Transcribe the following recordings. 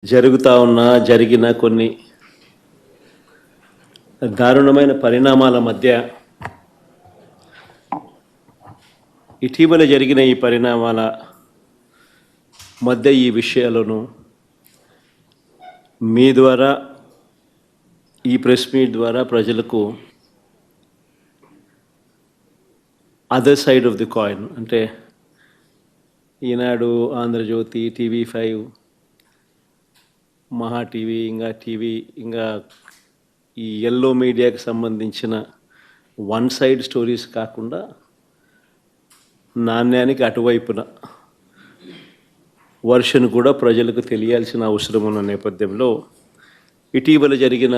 జరిగిన కొన్ని దారుణమైన పరిణామాల మధ్య ఇటీవల జరిగిన ఈ పరిణామాల మధ్య ఈ విషయాలను మీ ద్వారా ఈ ప్రెస్ మీట్ ద్వారా ప్రజలకు other side of the coin అంటే ఈనాడు, ఆంధ్రజ్యోతి, TV5, మహా టీవీ ఇంకా ఈ ఎల్లో మీడియాకి సంబంధించిన వన్ సైడ్ స్టోరీస్ కాకుండా నాణ్యానికి అటువైపున వర్షన్ కూడా ప్రజలకు తెలియాల్సిన అవసరం ఉన్న నేపథ్యంలో ఇటీవల జరిగిన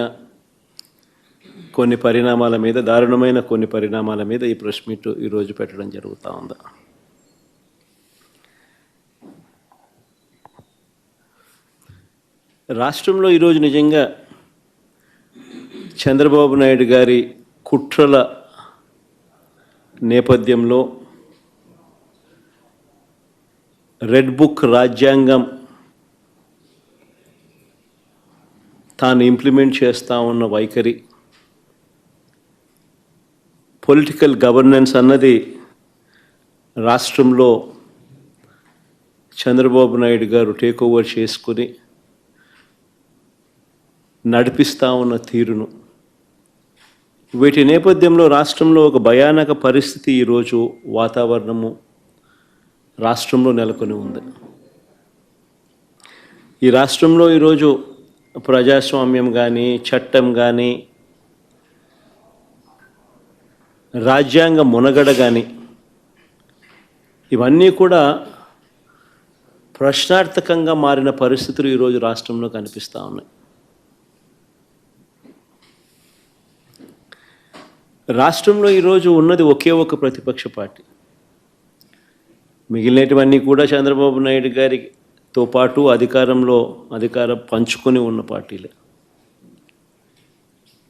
కొన్ని పరిణామాల మీద, దారుణమైన కొన్ని పరిణామాల మీద ఈ ప్రెస్ మీట్ ఈరోజు పెట్టడం జరుగుతూ ఉంది. రాష్ట్రంలో ఈరోజు నిజంగా చంద్రబాబు నాయుడు గారి కుట్రల నేపథ్యంలో రెడ్ బుక్ రాజ్యాంగం తాను ఇంప్లిమెంట్ చేస్తూ ఉన్న వైఖరి, పొలిటికల్ గవర్నెన్స్ అన్నది రాష్ట్రంలో చంద్రబాబు నాయుడు గారు టేక్ ఓవర్ చేసుకుని నడిపిస్తూ ఉన్న తీరును, వీటి నేపథ్యంలో రాష్ట్రంలో ఒక భయానక పరిస్థితి ఈరోజు వాతావరణము రాష్ట్రంలో నెలకొని ఉంది. ఈ రాష్ట్రంలో ఈరోజు ప్రజాస్వామ్యం కానీ, చట్టం కానీ, రాజ్యాంగ మునగడ కానీ ఇవన్నీ కూడా ప్రశ్నార్థకంగా మారిన పరిస్థితులు ఈరోజు రాష్ట్రంలో కనిపిస్తూ ఉన్నాయి. రాష్ట్రంలో ఈరోజు ఉన్నది ఒకే ఒక ప్రతిపక్ష పార్టీ. మిగిలినటువన్నీ కూడా చంద్రబాబు నాయుడు గారితో పాటు అధికారం పంచుకొని ఉన్న పార్టీలే.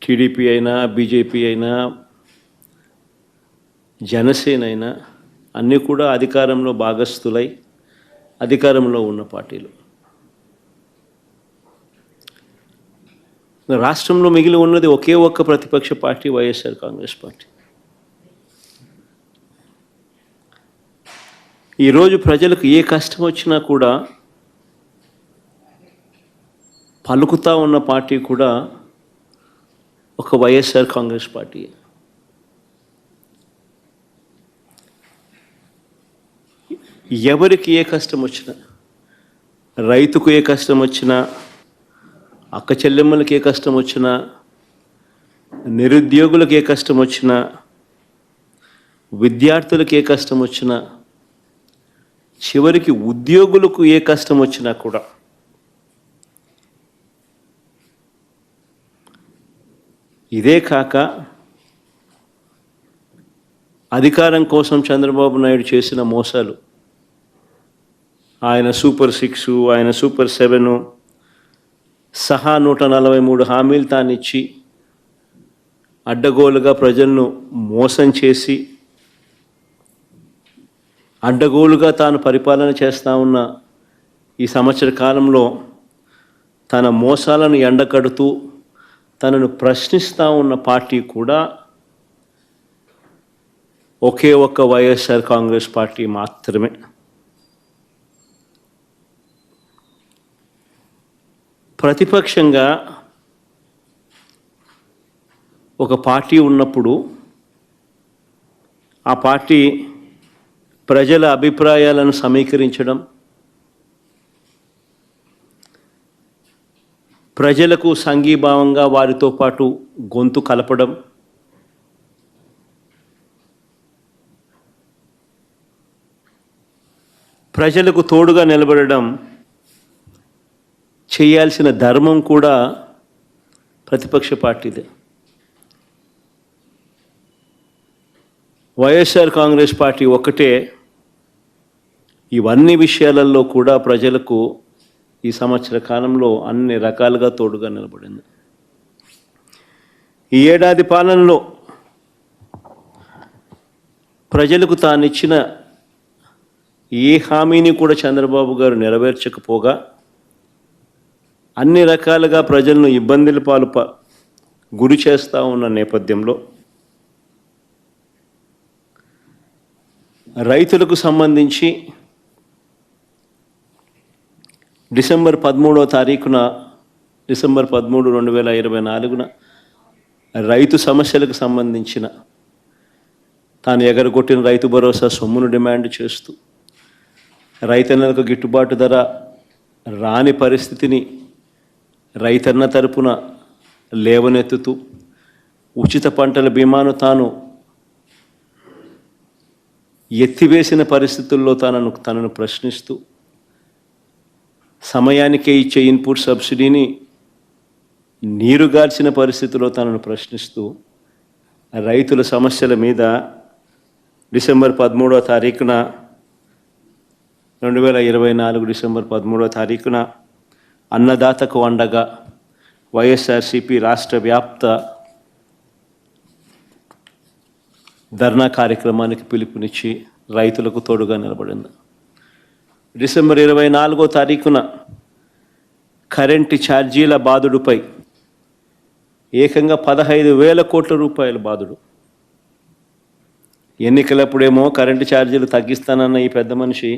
టీడీపీ అయినా, బీజేపీ అయినా, జనసేన అయినా అన్నీ కూడా అధికారంలో భాగస్థులై అధికారంలో ఉన్న పార్టీలు. రాష్ట్రంలో మిగిలి ఉన్నది ఒకే ఒక్క ప్రతిపక్ష పార్టీ, వైఎస్ఆర్ కాంగ్రెస్ పార్టీ. ఈరోజు ప్రజలకు ఏ కష్టం వచ్చినా కూడా పలుకుతూ ఉన్న పార్టీ కూడా ఒక వైఎస్ఆర్ కాంగ్రెస్ పార్టీ. ఎవరికి ఏ కష్టం వచ్చినా, రైతుకు ఏ కష్టం వచ్చినా, అక్క చెల్లెమ్మలకి ఏ కష్టం వచ్చినా, నిరుద్యోగులకు ఏ కష్టం వచ్చినా, విద్యార్థులకు ఏ కష్టం వచ్చినా, చివరికి ఉద్యోగులకు ఏ కష్టం వచ్చినా కూడా ఇదే కాక అధికారం కోసం చంద్రబాబు నాయుడు చేసిన మోసాలు, ఆయన సూపర్ 6, ఆయన సూపర్ 7 సహా 143 హామీలు తానిచ్చి అడ్డగోలుగా ప్రజలను మోసం చేసి అడ్డగోలుగా తాను పరిపాలన చేస్తూ ఉన్న ఈ సంవత్సర కాలంలో తన మోసాలను ఎండకడుతూ తనను ప్రశ్నిస్తూ ఉన్న పార్టీ కూడా ఒకే ఒక్క వైఎస్ఆర్ కాంగ్రెస్ పార్టీ మాత్రమే. ప్రతిపక్షంగా ఒక పార్టీ ఉన్నప్పుడు ఆ పార్టీ ప్రజల అభిప్రాయాలను సమీకరించడం, ప్రజలకు సంఘీభావంగా వారితో పాటు గొంతు కలపడం, ప్రజలకు తోడుగా నిలబడడం చేయాల్సిన ధర్మం కూడా ప్రతిపక్ష పార్టీదే. వైఎస్ఆర్ కాంగ్రెస్ పార్టీ ఒక్కటే ఇవన్నీ విషయాలలో కూడా ప్రజలకు ఈ సంవత్సర కాలంలో అన్ని రకాలుగా తోడుగా నిలబడింది. ఈ ఏడాది పాలనలో ప్రజలకు తానిచ్చిన ఏ హామీని కూడా చంద్రబాబు గారు నెరవేర్చకపోగా అన్ని రకాలుగా ప్రజలను ఇబ్బందుల పాలు గురి చేస్తూ ఉన్న నేపథ్యంలో రైతులకు సంబంధించి డిసెంబర్ 13, 2024 రైతు సమస్యలకు సంబంధించిన తాను ఎగరగొట్టిన రైతు భరోసా సొమ్మును డిమాండ్ చేస్తూ రైతన్నలకు గిట్టుబాటు ధర రాని పరిస్థితిని రైతన్న తరపున లేవనెత్తుతూ ఉచిత పంటల బీమాను తాను ఎత్తివేసిన పరిస్థితుల్లో తనను ప్రశ్నిస్తూ సమయానికే ఇచ్చే ఇన్పుట్ సబ్సిడీని నీరుగార్చిన పరిస్థితుల్లో తనను ప్రశ్నిస్తూ రైతుల సమస్యల మీద డిసెంబర్ 13, 2024 డిసెంబర్ 13 అన్నదాతకు అండగా వైఎస్ఆర్సీపీ రాష్ట్ర వ్యాప్త ధర్నా కార్యక్రమానికి పిలుపునిచ్చి రైతులకు తోడుగా నిలబడింది. డిసెంబర్ 24 కరెంటు ఛార్జీల బాదుడుపై ఏకంగా 15,000 కోట్ల రూపాయల బాదుడు. ఎన్నికలప్పుడేమో కరెంటు ఛార్జీలు తగ్గిస్తానన్న ఈ పెద్ద మనిషి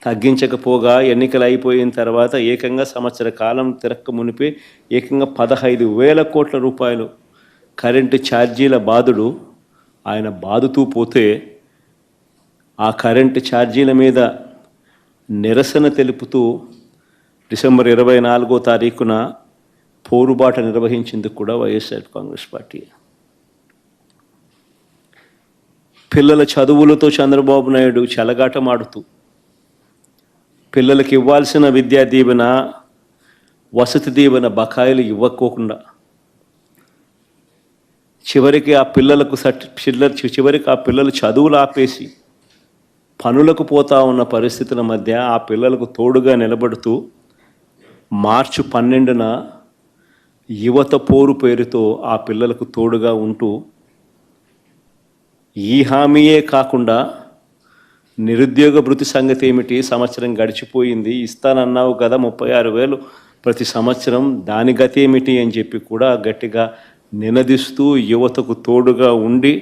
తగ్గించకపోగా ఎన్నికలు అయిపోయిన తర్వాత ఏకంగా సంవత్సర కాలం తిరక్క మునిపే ఏకంగా 15,000 కోట్ల రూపాయలు కరెంటు ఛార్జీల బాదుడు ఆయన బాదుతూ పోతే ఆ కరెంటు ఛార్జీల మీద నిరసన తెలుపుతూ డిసెంబర్ 24 పోరుబాట నిర్వహించేందుకు కూడా వైఎస్ఆర్ కాంగ్రెస్ పార్టీ. పిల్లల చదువులతో చంద్రబాబు నాయుడు చెలగాటమాడుతూ పిల్లలకు ఇవ్వాల్సిన విద్యా దీవెన వసతి దీవెన బకాయిలు ఇవ్వకోకుండా చివరికి ఆ పిల్లలు చదువులు ఆపేసి పనులకు పోతా ఉన్న పరిస్థితుల మధ్య ఆ పిల్లలకు తోడుగా నిలబడుతూ మార్చి 12 యువత పోరు పేరుతో ఆ పిల్లలకు తోడుగా ఉంటూ ఈ హామీయే కాకుండా నిరుద్యోగ భృతి సంగతి ఏమిటి, సంవత్సరం గడిచిపోయింది, ఇస్తానన్నావు కదా 36,000 ప్రతి సంవత్సరం, దాని గతి ఏమిటి అని చెప్పి కూడా గట్టిగా నినదిస్తూ యువతకు తోడుగా ఉండి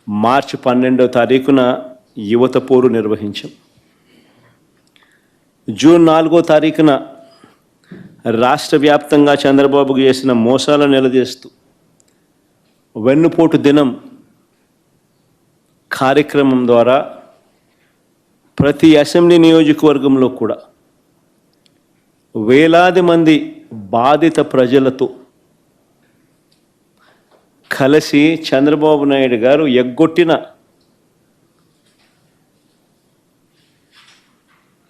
మార్చి 12 యువత పోరు నిర్వహించాం. జూన్ 4 రాష్ట్ర వ్యాప్తంగా చంద్రబాబుకు చేసిన మోసాలను నిలదీస్తూ వెన్నుపోటు దినం కార్యక్రమం ద్వారా ప్రతి అసెంబ్లీ నియోజకవర్గంలో కూడా వేలాది మంది బాధిత ప్రజలతో కలిసి చంద్రబాబు నాయుడు గారు ఎగ్గొట్టిన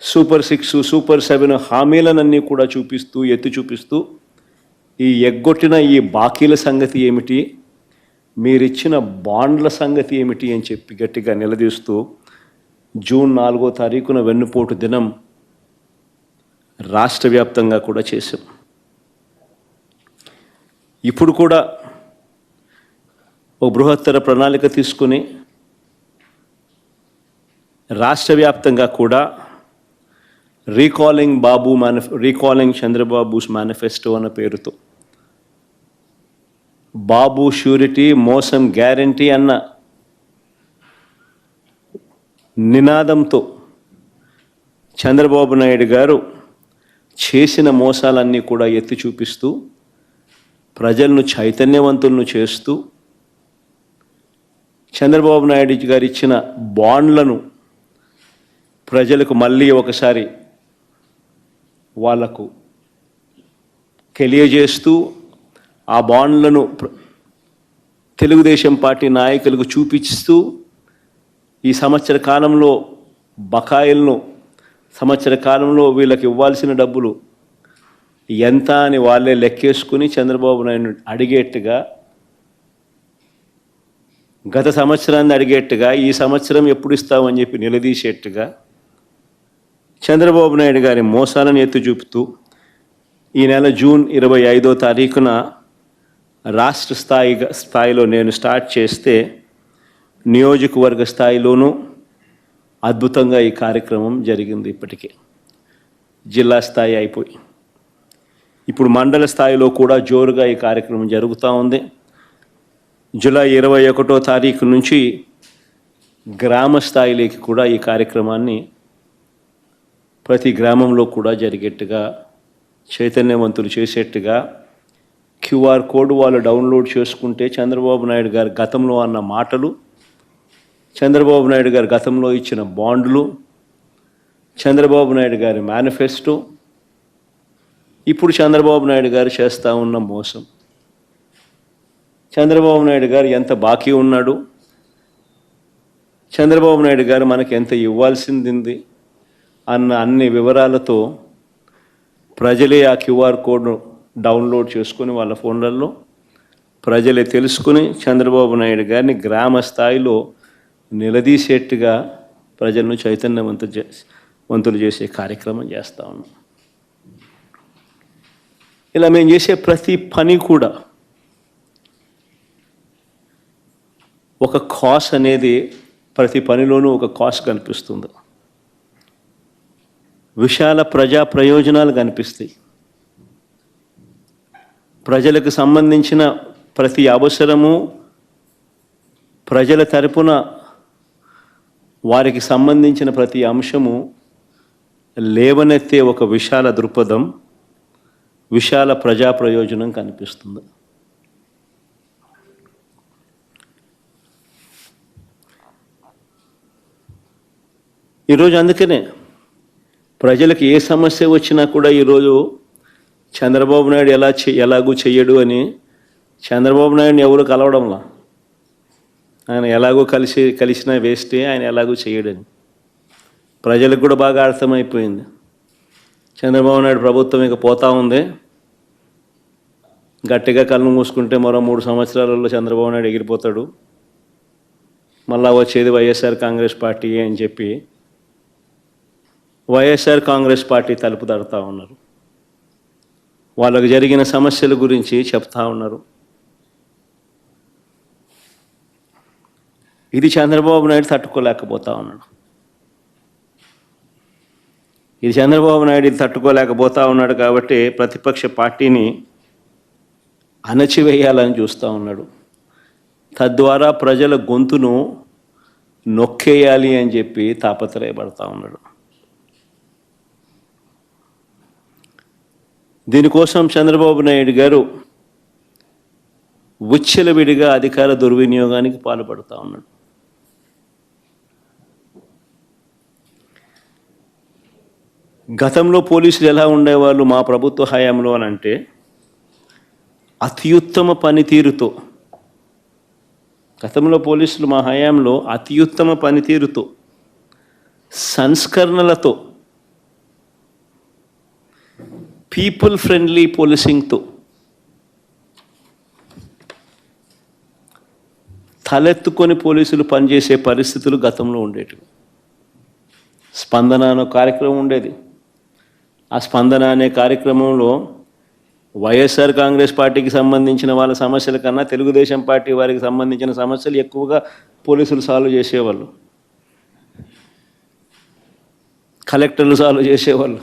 సూపర్ 6, సూపర్ 7 హామీలనన్నీ కూడా ఎత్తి చూపిస్తూ ఈ ఎగ్గొట్టిన ఈ బాకీల సంగతి ఏమిటి, మీరిచ్చిన బాండ్ల సంగతి ఏమిటి అని చెప్పి గట్టిగా నిలదీస్తూ జూన్ 4 వెన్నుపోటు దినం రాష్ట్ర వ్యాప్తంగా కూడా చేశాం. ఇప్పుడు కూడా ఒక బృహత్తర ప్రణాళిక తీసుకుని రాష్ట్ర వ్యాప్తంగా కూడా రీకాలింగ్ చంద్రబాబుస్ మేనిఫెస్టో అన్న పేరుతో బాబు ష్యూరిటీ మోసం గ్యారంటీ అన్న నినాదంతో చంద్రబాబు నాయుడు గారు చేసిన మోసాలన్నీ కూడా ఎత్తి చూపిస్తూ ప్రజలను చైతన్యవంతులను చేస్తూ చంద్రబాబు నాయుడు గారు ఇచ్చిన బాండ్లను ప్రజలకు మళ్ళీ ఒకసారి వాళ్లకు తెలియజేస్తూ ఆ బాండ్లను తెలుగుదేశం పార్టీ నాయకులకు చూపిస్తూ ఈ సంవత్సర కాలంలో బకాయిలను సంవత్సర కాలంలో వీళ్ళకి ఇవ్వాల్సిన డబ్బులు ఎంత అని వాళ్ళే లెక్కేసుకుని చంద్రబాబు నాయుడు అడిగేట్టుగా గత సంవత్సరాన్ని అడిగేట్టుగా ఈ సంవత్సరం ఎప్పుడు ఇస్తామని చెప్పి నిలదీసేట్టుగా చంద్రబాబు నాయుడు గారి మోసాలను ఎత్తి చూపుతూ ఈ నెల జూన్ 25 రాష్ట్ర స్థాయిలో నేను స్టార్ట్ చేస్తే నియోజకవర్గ స్థాయిలోనూ అద్భుతంగా ఈ కార్యక్రమం జరిగింది. ఇప్పటికే జిల్లా స్థాయి అయిపోయి ఇప్పుడు మండల స్థాయిలో కూడా జోరుగా ఈ కార్యక్రమం జరుగుతూ ఉంది. జూలై 21వ తారీఖు నుంచి గ్రామ స్థాయిలోకి కూడా ఈ కార్యక్రమాన్ని ప్రతి గ్రామంలో కూడా జరిగేట్టుగా చైతన్యవంతులు చేసేట్టుగా క్యూఆర్ కోడ్ వాళ్ళు డౌన్లోడ్ చేసుకుంటే చంద్రబాబు నాయుడు గారు గతంలో అన్న మాటలు, చంద్రబాబు నాయుడు గారు గతంలో ఇచ్చిన బాండ్లు, చంద్రబాబు నాయుడు గారి మేనిఫెస్టో, ఇప్పుడు చంద్రబాబు నాయుడు గారు చేస్తూ ఉన్న మోసం, చంద్రబాబు నాయుడు గారు ఎంత బాకీ ఉన్నాడు, చంద్రబాబు నాయుడు గారు మనకి ఎంత ఇవ్వాల్సింది అన్న అన్ని వివరాలతో ప్రజలే ఆ క్యూఆర్ కోడ్ను డౌన్లోడ్ చేసుకుని వాళ్ళ ఫోన్లలో ప్రజలే తెలుసుకుని చంద్రబాబు నాయుడు గారిని గ్రామ స్థాయిలో నిలదీసేట్టుగా ప్రజలను చైతన్యవంతులు చేసే కార్యక్రమం చేస్తూ ఉన్నాం. ఇలా మేము చేసే ప్రతి పని కూడా ఒక కాస్ అనేది, ప్రతి పనిలోనూ ఒక కాస్ కనిపిస్తుంది, విశాల ప్రజా ప్రయోజనాలు కనిపిస్తాయి. ప్రజలకు సంబంధించిన ప్రతి అవసరము, ప్రజల తరపున వారికి సంబంధించిన ప్రతి అంశము లేవనెత్తే ఒక విశాల దృక్పథం, విశాల ప్రజా ప్రయోజనం కనిపిస్తుంది. ఈరోజు అందుకనే ప్రజలకు ఏ సమస్య వచ్చినా కూడా ఈరోజు చంద్రబాబు నాయుడు ఎలాగూ చెయ్యడు అని చంద్రబాబు నాయుడిని ఎవరు కలవడంలా. ఆయన ఎలాగో కలిసినా వేస్టే, ఆయన ఎలాగూ చెయ్యడని ప్రజలకు కూడా బాగా అర్థమైపోయింది. చంద్రబాబు నాయుడు ప్రభుత్వం ఇక పోతా ఉంది, గట్టిగా కళ్ళు మూసుకుంటే మరో 3 సంవత్సరాలలో చంద్రబాబు నాయుడు ఎగిరిపోతాడు, మళ్ళా వచ్చేది వైఎస్ఆర్ కాంగ్రెస్ పార్టీ అని చెప్పి వైఎస్ఆర్ కాంగ్రెస్ పార్టీ తలుపు తడుతూ ఉన్నారు. వాళ్ళకు జరిగిన సమస్యల గురించి చెప్తా ఉన్నారు. ఇది చంద్రబాబు నాయుడు తట్టుకోలేకపోతా ఉన్నాడు. ఇది చంద్రబాబు నాయుడు ఇది తట్టుకోలేకపోతా ఉన్నాడు కాబట్టి ప్రతిపక్ష పార్టీని అణచివేయాలని చూస్తూ ఉన్నాడు. తద్వారా ప్రజల గొంతును నొక్కేయాలి అని చెప్పి తాపత్రయపడతా ఉన్నాడు. దీనికోసం చంద్రబాబు నాయుడు గారు విచ్చలవిడిగా అధికార దుర్వినియోగానికి పాల్పడుతూ ఉన్నాడు. గతంలో పోలీసులు ఎలా ఉండేవాళ్ళు మా ప్రభుత్వ హయాంలో అని అంటే, అత్యుత్తమ పనితీరుతో, గతంలో పోలీసులు మా హయాంలో అత్యుత్తమ పనితీరుతో, సంస్కరణలతో, పీపుల్ ఫ్రెండ్లీ పోలీసింగ్తో తలెత్తుకొని పోలీసులు పనిచేసే పరిస్థితులు గతంలో ఉండేటివి. స్పందన అనే కార్యక్రమం ఉండేది. ఆ స్పందన అనే కార్యక్రమంలో వైఎస్ఆర్ కాంగ్రెస్ పార్టీకి సంబంధించిన వాళ్ళ సమస్యల కన్నా తెలుగుదేశం పార్టీ వారికి సంబంధించిన సమస్యలు ఎక్కువగా పోలీసులు సాల్వ్ చేసేవాళ్ళు, కలెక్టర్లు సాల్వ్ చేసేవాళ్ళు.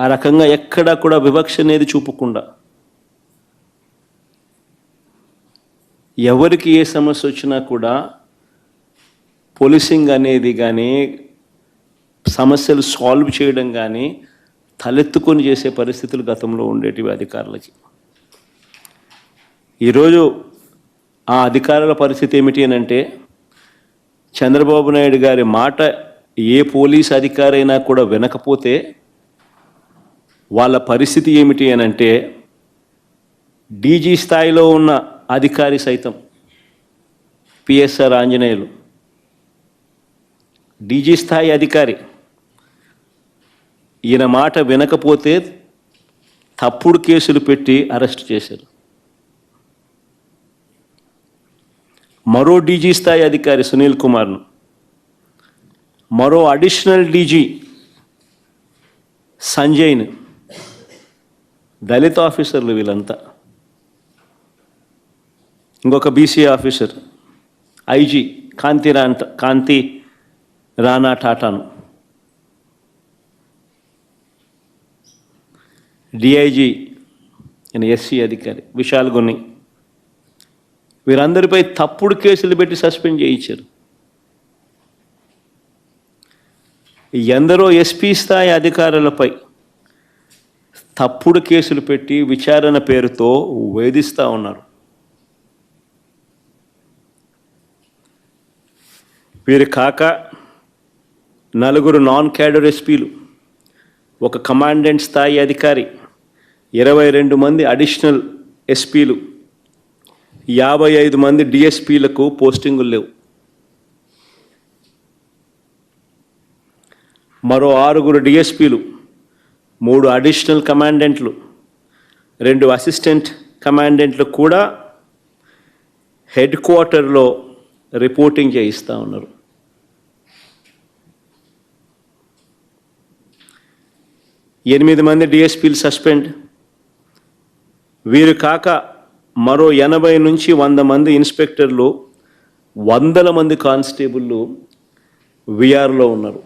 ఆ రకంగా ఎక్కడా కూడా వివక్ష అనేది చూపకుండా ఎవరికి ఏ సమస్య వచ్చినా కూడా పోలీసింగ్ అనేది కానీ సమస్యలు సాల్వ్ చేయడం కానీ తలెత్తుకొని చేసే పరిస్థితులు గతంలో ఉండేటివి అధికారులకి. ఈరోజు ఆ అధికారుల పరిస్థితి ఏమిటి అని అంటే, చంద్రబాబు నాయుడు గారి మాట ఏ పోలీస్ అధికారైనా కూడా వినకపోతే వాళ్ళ పరిస్థితి ఏమిటి అని అంటే, డీజీ స్థాయిలో ఉన్న అధికారి సైతం, పిఎస్ఆర్ ఆంజనేయులు డీజీ స్థాయి అధికారి, ఈయన మాట వినకపోతే తప్పుడు కేసులు పెట్టి అరెస్ట్ చేశారు. మరో డీజీ స్థాయి అధికారి సునీల్ కుమార్ను, మరో అడిషనల్ డీజీ సంజయ్ను, దళిత ఆఫీసర్లు వీళ్ళంతా, ఇంకొక బీసీ ఆఫీసర్, ఐజీ కాంతి రానా టాటాను, డిఐజీ ఆయన ఎస్సీ అధికారి విశాల్ గొన్ని, వీరందరిపై తప్పుడు కేసులు పెట్టి సస్పెండ్ చేయించారు. ఎందరో ఎస్పీ స్థాయి అధికారులపై తప్పుడు కేసులు పెట్టి విచారణ పేరుతో వేధిస్తూ ఉన్నారు. వీరు కాక నలుగురు నాన్ క్యాడర్ ఎస్పీలు, ఒక కమాండెంట్ స్థాయి అధికారి, 22 మంది అడిషనల్ ఎస్పీలు, 55 మంది డిఎస్పీలకు పోస్టింగులు లేవు. మరో 6 డిఎస్పీలు, 3 అడిషనల్ కమాండెంట్లు, 2 అసిస్టెంట్ కమాండెంట్లు కూడా హెడ్ క్వార్టర్లో రిపోర్టింగ్ చేయిస్తూ ఉన్నారు. ఎనిమిది మంది డిఎస్పీలు సస్పెండ్. వీరు కాక మరో 80 నుంచి 100 మంది ఇన్స్పెక్టర్లు, 100 మంది కానిస్టేబుళ్ళు విఆర్లో ఉన్నారు.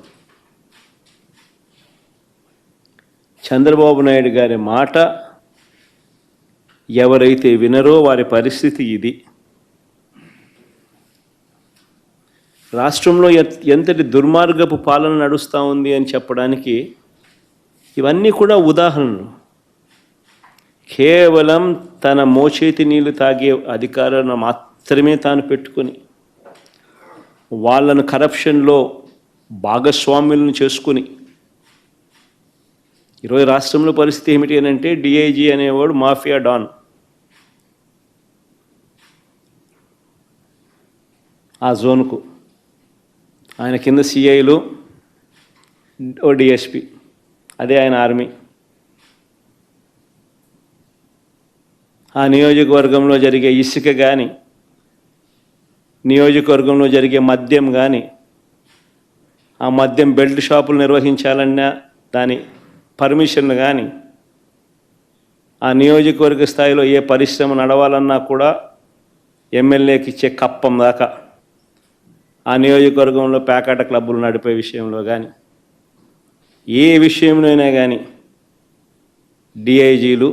చంద్రబాబు నాయుడు గారి మాట ఎవరైతే వినరో వారి పరిస్థితి ఇది. రాష్ట్రంలో ఎంతటి దుర్మార్గపు పాలన నడుస్తూ ఉంది అని చెప్పడానికి ఇవన్నీ కూడా ఉదాహరణలు. కేవలం తన మోచేతి నీళ్లు తాగే అధికారాలను మాత్రమే తాను పెట్టుకొని వాళ్ళను కరప్షన్లో భాగస్వాములను చేసుకుని ఈరోజు రాష్ట్రంలో పరిస్థితి ఏమిటి అని అంటే, డిఐజీ అనేవాడు మాఫియా డాన్. ఆ జోన్కు ఆయన కింద సిఐలు, ఓ డిఎస్పి, అదే ఆయన ఆర్మీ. ఆ నియోజకవర్గంలో జరిగే ఇసుక కానీ, నియోజకవర్గంలో జరిగే మద్యం కానీ, ఆ మద్యం బెల్ట్ షాపులు నిర్వహించాలన్నా దాని పర్మిషన్ కానీ, ఆ నియోజకవర్గ స్థాయిలో ఏ పరిశ్రమ నడవాలన్నా కూడా ఎమ్మెల్యేకి ఇచ్చే కప్పం దాకా, ఆ నియోజకవర్గంలో ప్యాకాట క్లబ్బులు నడిపే విషయంలో కానీ, ఏ విషయంలోనైనా కానీ డిఐజీలు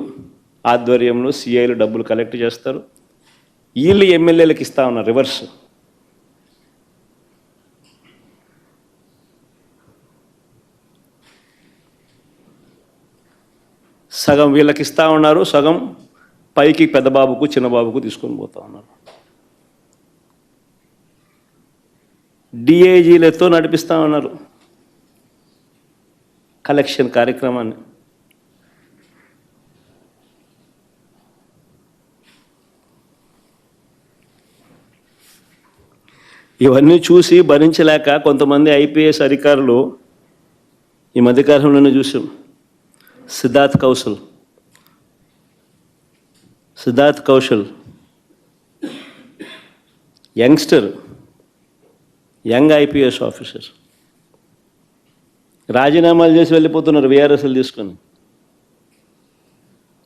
ఆధ్వర్యంలో సిఐలు డబ్బులు కలెక్ట్ చేస్తారు. వీళ్ళు ఎమ్మెల్యేలకు ఇస్తా ఉన్నారు రివర్స్. సగం వీళ్ళకి ఇస్తూ ఉన్నారు, సగం పైకి పెద్దబాబుకు చిన్నబాబుకు తీసుకొని పోతూ ఉన్నారు. డిఐజీలతో నడిపిస్తూ ఉన్నారు కలెక్షన్ కార్యక్రమాన్ని. ఇవన్నీ చూసి భరించలేక కొంతమంది ఐపీఎస్ అధికారులు ఈ మధ్యకాలంలోనే చూసాం. Siddharth Kaushal youngster, young IPS officer రాజీనామాలు చేసి వెళ్ళిపోతున్నారు విఆర్ఎస్లు తీసుకొని.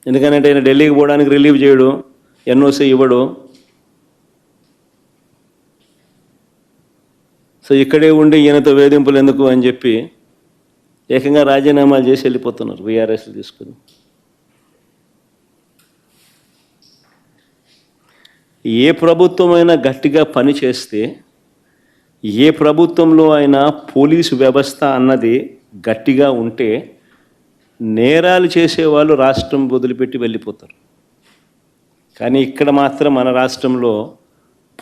ఎందుకంటే ఆయన ఢిల్లీకి పోవడానికి రిలీవ్ చేయడు, ఎన్ఓసి ఇవ్వడు. సో ఇక్కడే ఉండి ఈయనతో వేధింపులు ఎందుకు అని చెప్పి ఏకంగా రాజీనామాలు చేసి వెళ్ళిపోతున్నారు విఆర్ఎస్లు తీసుకుని. ఏ ప్రభుత్వమైనా గట్టిగా పని చేస్తే, ఏ ప్రభుత్వంలో అయినా పోలీసు వ్యవస్థ అన్నది గట్టిగా ఉంటే నేరాలు చేసేవాళ్ళు రాష్ట్రం వదిలిపెట్టి వెళ్ళిపోతారు. కానీ ఇక్కడ మాత్రం మన రాష్ట్రంలో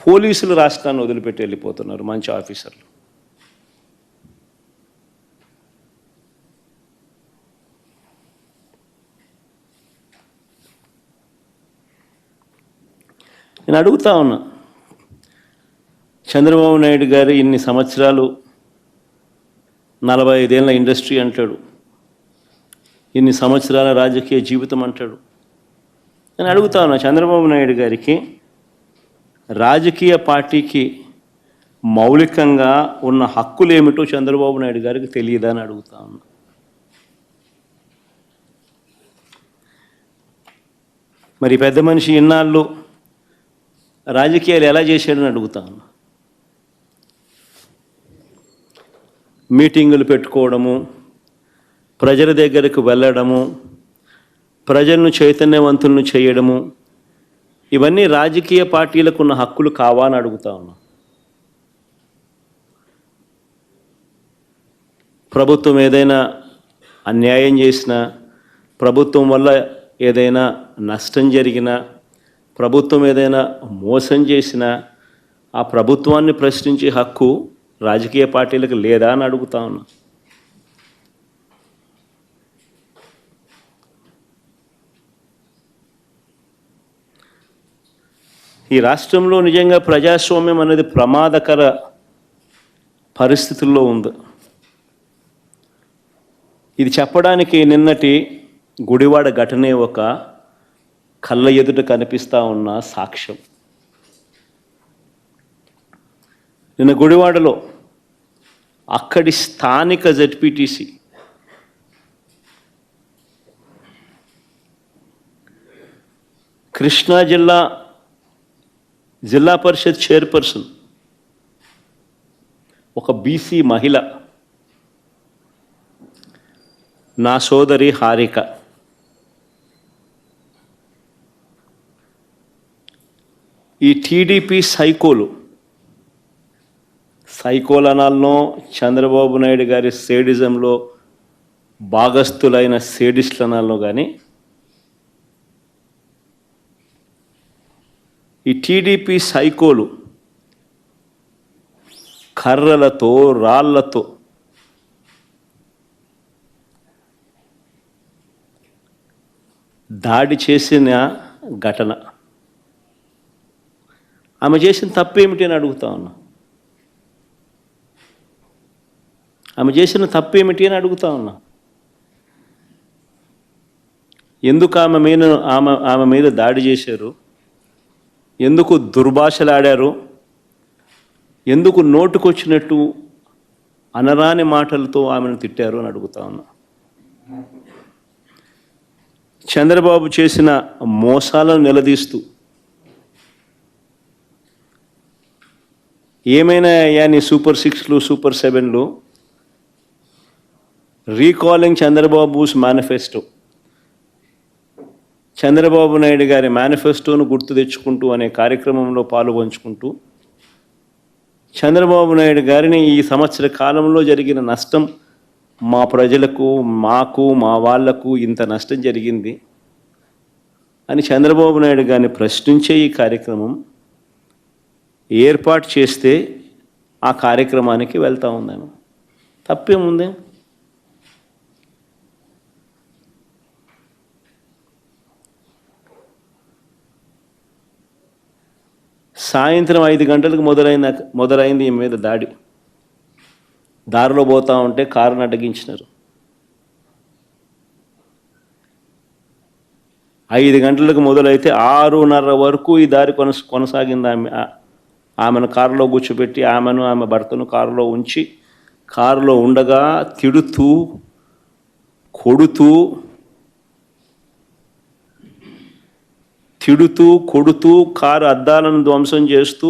పోలీసులు రాష్ట్రాన్ని వదిలిపెట్టి వెళ్ళిపోతున్నారు మంచి ఆఫీసర్లు. నేను అడుగుతా ఉన్నా, చంద్రబాబు నాయుడు గారు ఇన్ని సంవత్సరాలు 45 ఏళ్ళ ఇండస్ట్రీ అంటాడు, ఇన్ని సంవత్సరాల రాజకీయ జీవితం అంటాడు. నేను అడుగుతా ఉన్నా, చంద్రబాబు నాయుడు గారికి రాజకీయ పార్టీకి మౌలికంగా ఉన్న హక్కులు ఏమిటో చంద్రబాబు నాయుడు గారికి తెలియదా అని అడుగుతా ఉన్నా. మరి పెద్ద మనిషి ఇన్నాళ్ళు రాజకీయాలు ఎలా చేశాడని అడుగుతా ఉన్నా. మీటింగులు పెట్టుకోవడము, ప్రజల దగ్గరకు వెళ్ళడము, ప్రజలను చైతన్యవంతులను చేయడము, ఇవన్నీ రాజకీయ పార్టీలకు ఉన్న హక్కులు కావా అని అడుగుతా ఉన్నా. ప్రభుత్వం ఏదైనా అన్యాయం చేసినా, ప్రభుత్వం వల్ల ఏదైనా నష్టం జరిగినా, ప్రభుత్వం ఏదైనా మోసం చేసినా ఆ ప్రభుత్వాన్ని ప్రశ్నించే హక్కు రాజకీయ పార్టీలకు లేదా అని అడుగుతా ఉన్నా. ఈ రాష్ట్రంలో నిజంగా ప్రజాస్వామ్యం అనేది ప్రమాదకర పరిస్థితుల్లో ఉంది. ఇది చెప్పడానికి నిన్నటి గుడివాడ ఘటనే ఒక కళ్ళ ఎదుట కనిపిస్తూ ఉన్న సాక్ష్యం. నిన్న గుడివాడలో అక్కడి స్థానిక జెడ్పీటీసీ కృష్ణా జిల్లా పరిషత్ చైర్పర్సన్ ఒక బీసీ మహిళ, నా సోదరి హారిక, ఈ టీడీపీ సైకోలనాల్లో చంద్రబాబు నాయుడు గారి సేడిజంలో భాగస్థులైన సేడిస్టులనాల్లో కానీ ఈ టీడీపీ సైకోలు కర్రలతో రాళ్లతో దాడి చేసిన ఘటన. ఆమె చేసిన తప్పేమిటి అని అడుగుతా ఉన్నా. ఆమె చేసిన తప్పేమిటి అని అడుగుతా ఉన్నా. ఎందుకు ఆమె మీద దాడి చేశారు? ఎందుకు దుర్భాషలాడారు? ఎందుకు నోటుకొచ్చినట్టు అనరాని మాటలతో ఆమెను తిట్టారు అని అడుగుతా ఉన్నా. చంద్రబాబు చేసిన మోసాలను నిలదీస్తూ ఏమైనా నీ సూపర్ 6లు సూపర్ 7లు, రీకాలింగ్ చంద్రబాబుస్ మేనిఫెస్టో, చంద్రబాబు నాయుడు గారి మేనిఫెస్టోను గుర్తు తెచ్చుకుంటూ అనే కార్యక్రమంలో పాల్గొంచుకుంటూ చంద్రబాబు నాయుడు గారిని ఈ సంవత్సర కాలంలో జరిగిన నష్టం, మా ప్రజలకు, మాకు, మా వాళ్లకు ఇంత నష్టం జరిగింది అని చంద్రబాబు నాయుడు గారిని ప్రశ్నించే ఈ కార్యక్రమం ఏర్పాటు చేస్తే ఆ కార్యక్రమానికి వెళ్తూ ఉందాను. తప్పేముంది? సాయంత్రం 5 గంటలకు మొదలైంది ఈ మీద దాడి. దారిలో పోతూ ఉంటే కారును అడ్డగించినారు. 5 గంటలకు మొదలైతే 6:30 వరకు ఈ దారి కొనసాగింది. ఆమెను కారులో కూర్చోబెట్టి ఆమె భర్తను కారులో ఉంచి కారులో ఉండగా తిడుతూ, కొడుతూ కారు అద్దాలను ధ్వంసం చేస్తూ,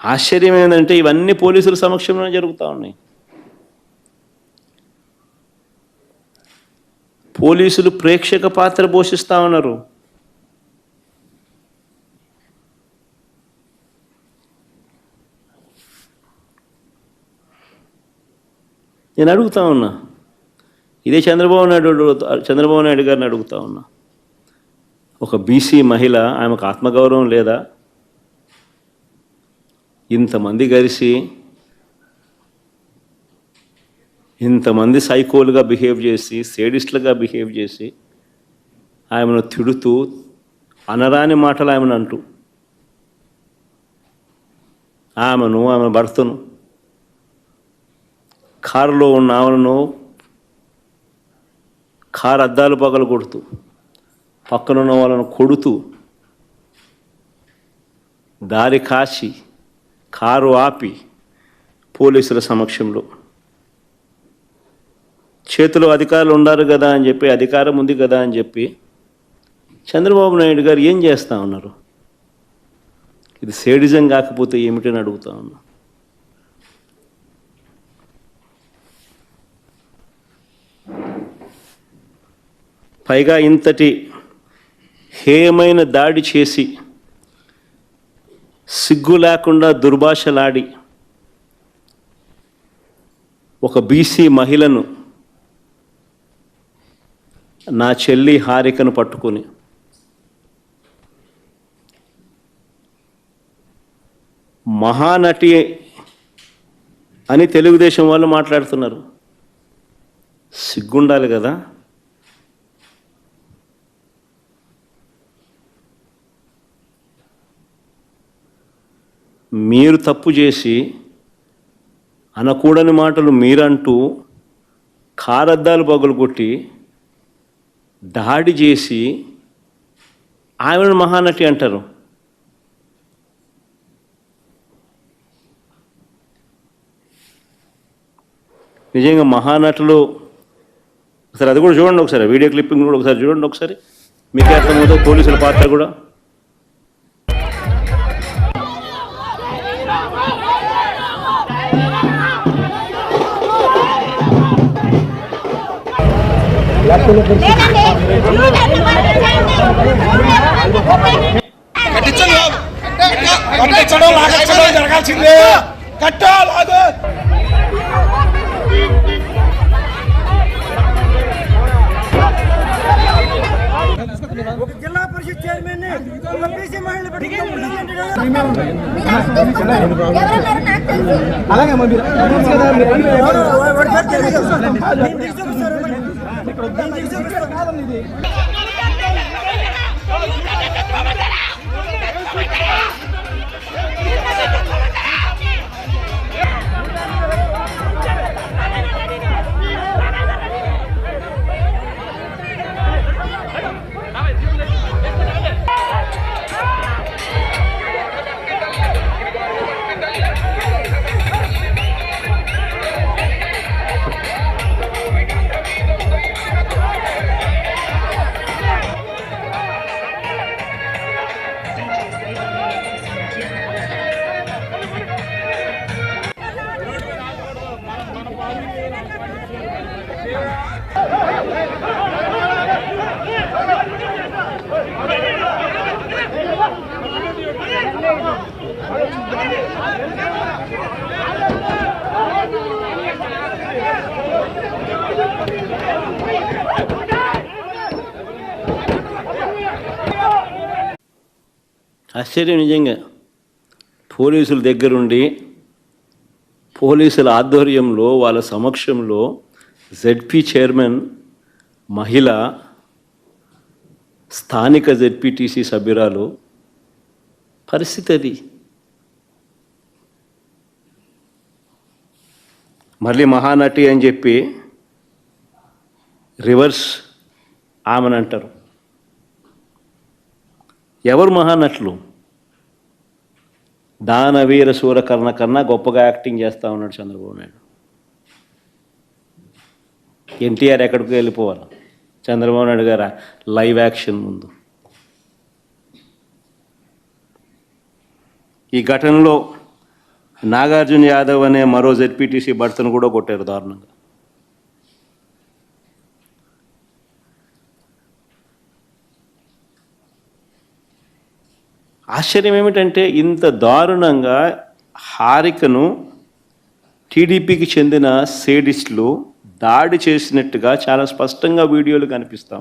ఆశ్చర్యం ఏంటంటే ఇవన్నీ పోలీసుల సమక్షంలోనే జరుగుతూ ఉన్నాయి. పోలీసులు ప్రేక్షక పాత్ర పోషిస్తూ ఉన్నారు. నేను అడుగుతా ఉన్నా, ఇదే చంద్రబాబు నాయుడు గారిని అడుగుతా ఉన్నా. ఒక బీసీ మహిళ, ఆమెకు ఆత్మగౌరవం లేదా? ఇంతమంది కలిసి ఇంతమంది సైకోలుగా బిహేవ్ చేసి, సేడిస్టులుగా బిహేవ్ చేసి ఆమెను తిడుతూ, అనరాని మాటలు ఆమెను అంటూ, ఆమె భర్తను, కారులో ఉన్న ఆమెను కారు అద్దాలు పగలు కొడుతూ, పక్కనున్న వాళ్ళను కొడుతూ, దారి కాచి కారు ఆపి పోలీసుల సమక్షంలో చేతిలో అధికారులు ఉన్నారు కదా అని చెప్పి, అధికారం ఉంది కదా అని చెప్పి చంద్రబాబు నాయుడు గారు ఏం చేస్తూ ఉన్నారు? ఇది సేడిజం కాకపోతే ఏమిటని అడుగుతా ఉన్నా. పైగా ఇంతటి హేయమైన దాడి చేసి సిగ్గు లేకుండా దుర్భాషలాడి ఒక బీసీ మహిళను, నా చెల్లి హారికను పట్టుకొని మహానటి అని తెలుగుదేశం వాళ్ళు మాట్లాడుతున్నారు. సిగ్గుండాలి కదా. మీరు తప్పు చేసి అనకూడని మాటలు మీరంటూ కారద్దాలు పగులుకొట్టి దాడి చేసి ఆమెను మహానటి అంటారు. నిజంగా మహానటులు ఒకసారి అది కూడా చూడండి, ఒకసారి వీడియో క్లిప్పింగ్ కూడా ఒకసారి చూడండి, ఒకసారి మీకే అర్థమవుతుంది పోలీసుల పాత్ర కూడా. జరగాల్సిందే జిల్లా పరిషత్ చైర్మన్ అలాగే ఆశ్చర్యం నిజంగా. పోలీసుల దగ్గరుండి పోలీసుల ఆధ్వర్యంలో వాళ్ళ సమక్షంలో జెడ్పీ చైర్మన్ మహిళ, స్థానిక జెడ్పీటీసీ సభ్యురాలు పరిస్థితి అది. మళ్ళీ మహానటి అని చెప్పి రివర్స్ ఆమెను అంటారు. ఎవరు మహానటులు? దానవీర సూరకర్ణ కన్నా గొప్పగా యాక్టింగ్ చేస్తూ ఉన్నాడు చంద్రబాబు నాయుడు. ఎన్టీఆర్ ఎక్కడికి వెళ్ళిపోవాలి, చంద్రబాబు నాయుడు గారు లైవ్ యాక్షన్ ముందు. ఈ ఘటనలో నాగార్జున యాదవ్ అనే మరో జెడ్పీటీసీ భర్తను కూడా కొట్టారు దారుణంగా. ఆశ్చర్యం ఏమిటంటే ఇంత దారుణంగా హారికను టీడీపీకి చెందిన సేడిస్టులు దాడి చేసినట్టుగా చాలా స్పష్టంగా వీడియోలు కనిపిస్తూ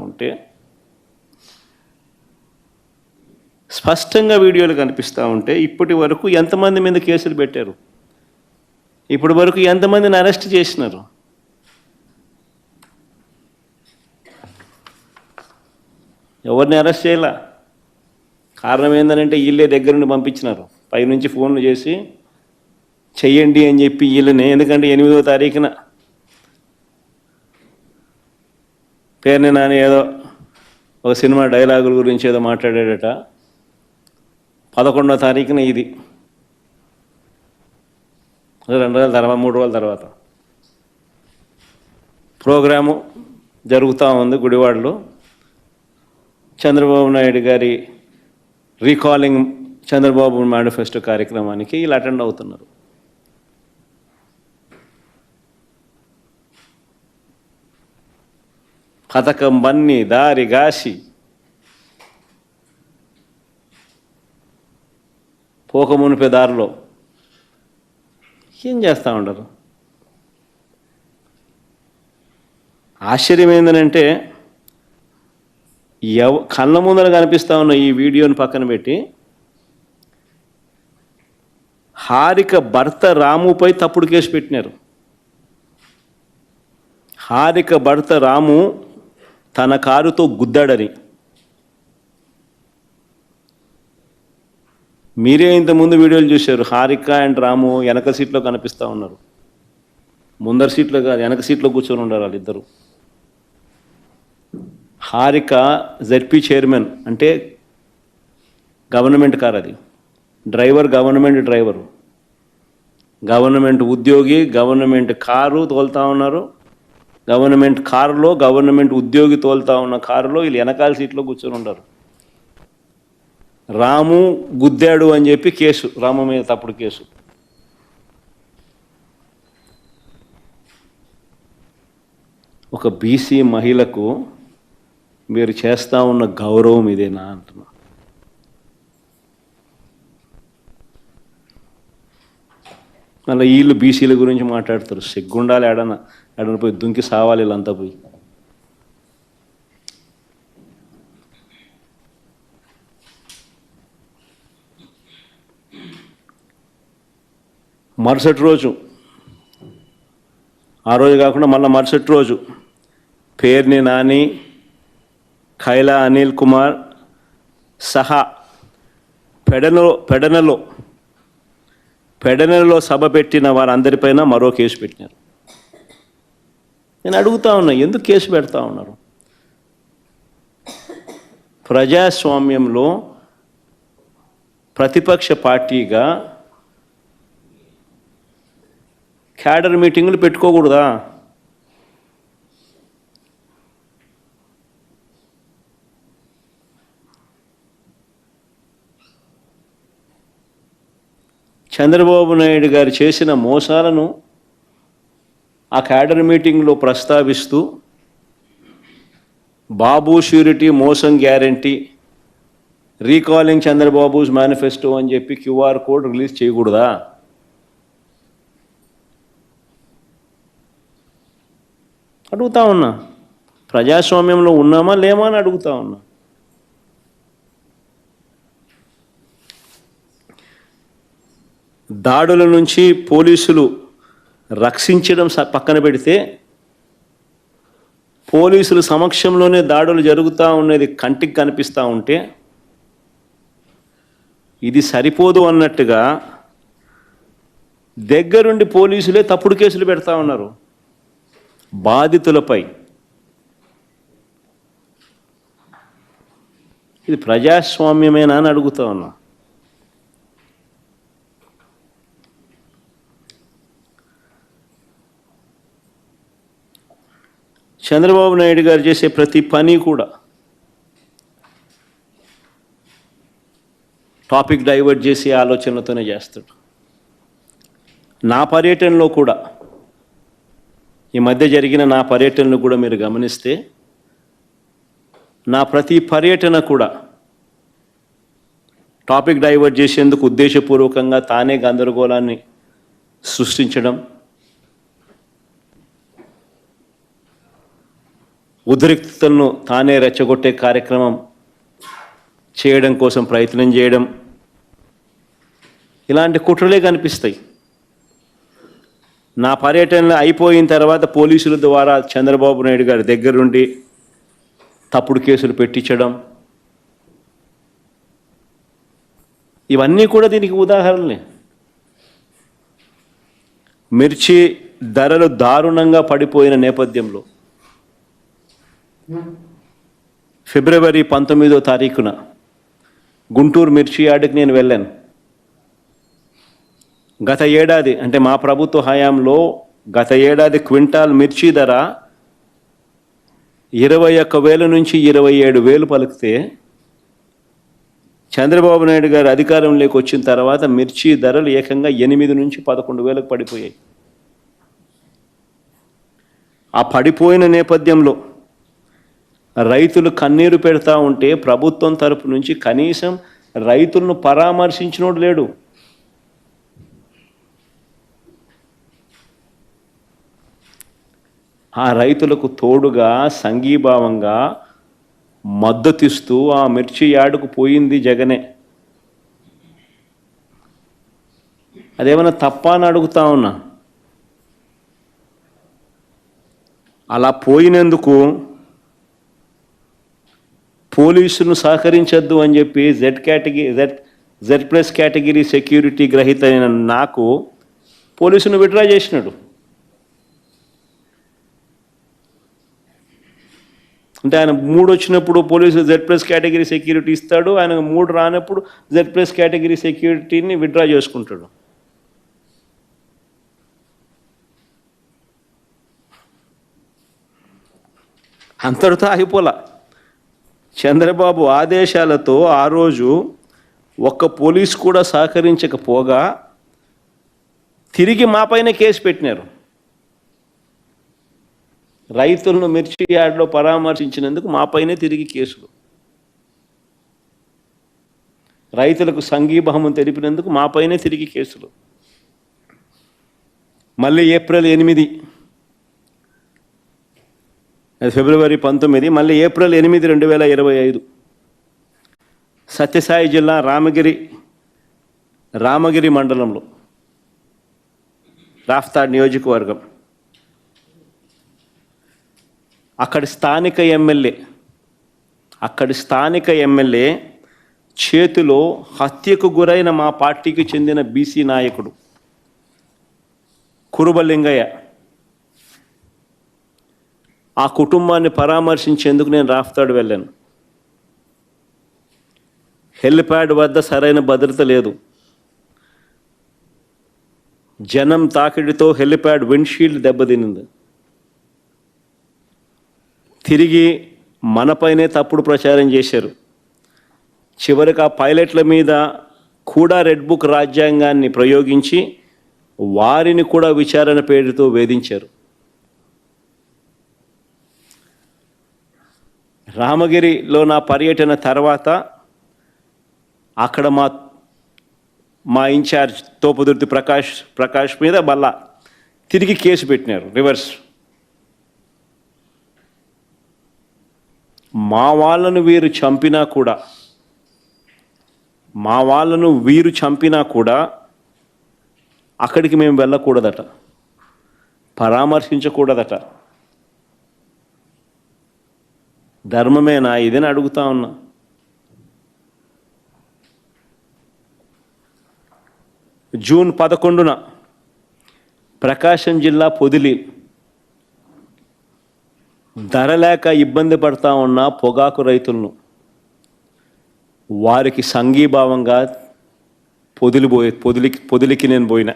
ఉంటే, ఇప్పటి వరకు ఎంతమంది మీద కేసులు పెట్టారు? ఇప్పటి వరకు ఎంతమందిని అరెస్ట్ చేసినారు? ఎవరిని అరెస్ట్ చేయాల? కారణం ఏంటంటే వీళ్ళే దగ్గర నుండి పంపించినారు, పైనుంచి ఫోన్లు చేసి చెయ్యండి అని చెప్పి వీళ్ళని. ఎందుకంటే 8వ తారీఖున పేరుని నాని ఏదో ఒక సినిమా డైలాగుల గురించి ఏదో మాట్లాడాడట. 11వ తారీఖున ఇది 3 రోజుల తర్వాత ప్రోగ్రాము జరుగుతూ ఉంది గుడివాడలో. చంద్రబాబు నాయుడు గారి రీకాలింగ్ చంద్రబాబు మేనిఫెస్టో కార్యక్రమానికి వీళ్ళు అటెండ్ అవుతున్నారు. పథకం బన్ని దారి గాసి పోకమునిపే దారిలో ఏం చేస్తూ ఉండరు. ఆశ్చర్యం ఏంటంటే కళ్ళ ముందర కనిపిస్తూ ఉన్న ఈ వీడియోని పక్కన పెట్టి హారిక భర్త రాముపై తప్పుడు కేసు పెట్టినారు. హారిక భర్త రాము తన కారుతో గుద్దాడని. మీరే ఇంతకుముందు వీడియోలు చూశారు. హారిక అండ్ రాము వెనక సీట్లో కనిపిస్తూ ఉన్నారు. ముందర సీట్లో కాదు, వెనక సీట్లో కూర్చొని ఉన్నారు వాళ్ళిద్దరు. హారిక జెడ్పీ చైర్మన్, అంటే గవర్నమెంట్ కార్ అది. డ్రైవర్ గవర్నమెంట్ డ్రైవరు, గవర్నమెంట్ ఉద్యోగి, గవర్నమెంట్ కారు తోలుతూ ఉన్నారు. గవర్నమెంట్ కారులో గవర్నమెంట్ ఉద్యోగి తోలుతూ ఉన్న కారులో వీళ్ళు వెనకాల సీట్లో కూర్చొని ఉన్నారు. రాము గుద్దాడు అని చెప్పి కేసు, రాము మీద తప్పుడు కేసు. ఒక బీసీ మహిళకు మీరు చేస్తూ ఉన్న గౌరవం ఇదేనా అంటున్నా. మళ్ళీ వీళ్ళు బీసీల గురించి మాట్లాడతారు. సిగ్గుండాలి. ఎడన పోయి దుంకి సావాలి వీళ్ళంతా పోయి. మరుసటి రోజు, ఆ రోజు కాకుండా మళ్ళీ మరుసటి రోజు పేర్ని నాని, ఖైలా అనిల్ కుమార్ సహా పెడనలో సభ పెట్టిన వారందరిపైన మరో కేసు పెట్టినారు. నేను అడుగుతా ఉన్నా, ఎందుకు కేసు పెడతా ఉన్నారు? ప్రజాస్వామ్యంలో ప్రతిపక్ష పార్టీగా క్యాడర్ మీటింగులు పెట్టుకోకూడదా? చంద్రబాబు నాయుడు గారు చేసిన మోసాలను ఆ క్యాడర్ మీటింగ్లో ప్రస్తావిస్తూ బాబు ష్యూరిటీ మోసం గ్యారంటీ, రీకాలింగ్ చంద్రబాబుస్ మేనిఫెస్టో అని చెప్పి QR కోడ్ రిలీజ్ చేయకూడదా? అడుగుతా ఉన్నా. ప్రజాస్వామ్యంలో ఉన్నామా లేమా అని అడుగుతా ఉన్నా. దాడుల నుంచి పోలీసులు రక్షించడం పక్కన పెడితే, పోలీసుల సమక్షంలోనే దాడులు జరుగుతూ ఉన్నది కంటికి కనిపిస్తూ ఉంటే, ఇది సరిపోదు అన్నట్టుగా దగ్గరుండి పోలీసులే తప్పుడు కేసులు పెడతా ఉన్నారు బాధితులపై. ఇది ప్రజాస్వామ్యమేనా అని అడుగుతా ఉన్నా. చంద్రబాబు నాయుడు గారు చేసే ప్రతి పని కూడా టాపిక్ డైవర్ట్ చేసే ఆలోచనలతోనే చేస్తాడు. నా పర్యటనలో కూడా, ఈ మధ్య జరిగిన నా పర్యటనలు కూడా మీరు గమనిస్తే, నా ప్రతి పర్యటన కూడా టాపిక్ డైవర్ట్ చేసేందుకు ఉద్దేశపూర్వకంగా తానే గందరగోళాన్ని సృష్టించడం, ఉద్రిక్తతలను తానే రెచ్చగొట్టే కార్యక్రమం చేయడం కోసం ప్రయత్నం చేయడం, ఇలాంటి కుట్రలే కనిపిస్తాయి. నా పర్యటన అయిపోయిన తర్వాత పోలీసుల ద్వారా చంద్రబాబు నాయుడు గారి దగ్గరుండి తప్పుడు కేసులు పెట్టించడం, ఇవన్నీ కూడా దీనికి ఉదాహరణలే. మిర్చి ధరలు దారుణంగా పడిపోయిన నేపథ్యంలో ఫిబ్రవరి 19వ తారీఖున గుంటూరు మిర్చి యార్డుకి నేను వెళ్ళాను. గత ఏడాది, అంటే మా ప్రభుత్వ హయాంలో గత ఏడాది క్వింటాల్ మిర్చి ధర 21,000 నుంచి 27,000 పలికితే, చంద్రబాబు నాయుడు గారు అధికారంలోకి వచ్చిన తర్వాత మిర్చి ధరలు ఏకంగా 8 నుంచి 11 వేలకు పడిపోయాయి. ఆ పడిపోయిన నేపథ్యంలో రైతులు కన్నీరు పెడతా ఉంటే ప్రభుత్వం తరపు నుంచి కనీసం రైతులను పరామర్శించినోడు లేడు. ఆ రైతులకు తోడుగా సంఘీభావంగా మద్దతిస్తూ ఆ మిర్చి యార్డుకు పోయింది జగనే. అదేమన్నా తప్ప అని అడుగుతా ఉన్నా. అలా పోయినందుకు పోలీసులను సహకరించొద్దు అని చెప్పి జెడ్ ప్లస్ కేటగిరీ సెక్యూరిటీ గ్రహీత అయిన నాకు పోలీసును విత్డ్రా చేసినాడు. అంటే ఆయన 3 వచ్చినప్పుడు police Z plus category security ఇస్తాడు, ఆయన 3 రానప్పుడు జెడ్ ప్లస్ కేటగిరీ సెక్యూరిటీని విత్డ్రా చేసుకుంటాడు. అంతటితో ఆగిపోలా. చంద్రబాబు ఆదేశాలతో ఆ రోజు ఒక్క పోలీసు కూడా సహకరించకపోగా తిరిగి మాపైన కేసు పెట్టినారు. రైతులను మిర్చి యార్డ్లో పరామర్శించినందుకు మాపైనే తిరిగి కేసులు. రైతులకు సంఘీభావం తెలిపినందుకు మాపైనే తిరిగి కేసులు. మళ్ళీ ఏప్రిల్ 8, ఫిబ్రవరి 19, మళ్ళీ ఏప్రిల్ 8, 2025 సత్యసాయి జిల్లా రామగిరి మండలంలో రాఫ్తాడ్ నియోజకవర్గం అక్కడి స్థానిక ఎమ్మెల్యే చేతిలో హత్యకు గురైన మా పార్టీకి చెందిన బీసీ నాయకుడు కురుబలింగయ్య ఆ కుటుంబాన్ని పరామర్శించేందుకు నేను రాఫ్తాడ్ వెళ్ళాను. హెలిప్యాడ్ వద్ద సరైన భద్రత లేదు. జనం తాకిడితో హెలిప్యాడ్ విండ్షీల్డ్ దెబ్బతినింది. తిరిగి మనపైనే తప్పుడు ప్రచారం చేశారు. చివరికి ఆ పైలట్ల మీద కూడా రెడ్ బుక్ రాజ్యాంగాన్ని ప్రయోగించి వారిని కూడా విచారణ పేరుతో వేధించారు. రామగిరిలో నా పర్యటన తర్వాత అక్కడ మా ఇన్ఛార్జ్ తోపుదుర్తి ప్రకాష్ మీద మళ్ళా తిరిగి కేసు పెట్టినారు రివర్స్. మా వాళ్ళను వీరు చంపినా కూడా అక్కడికి మేము వెళ్ళకూడదట, పరామర్శించకూడదట. ధర్మమేనా ఇదని అడుగుతా ఉన్నా. జూన్ 11 ప్రకాశం జిల్లా పొదిలి ధర లేక ఇబ్బంది పడతా ఉన్న పొగాకు రైతులను వారికి సంఘీభావంగా పొదిలికి నేను పోయినా.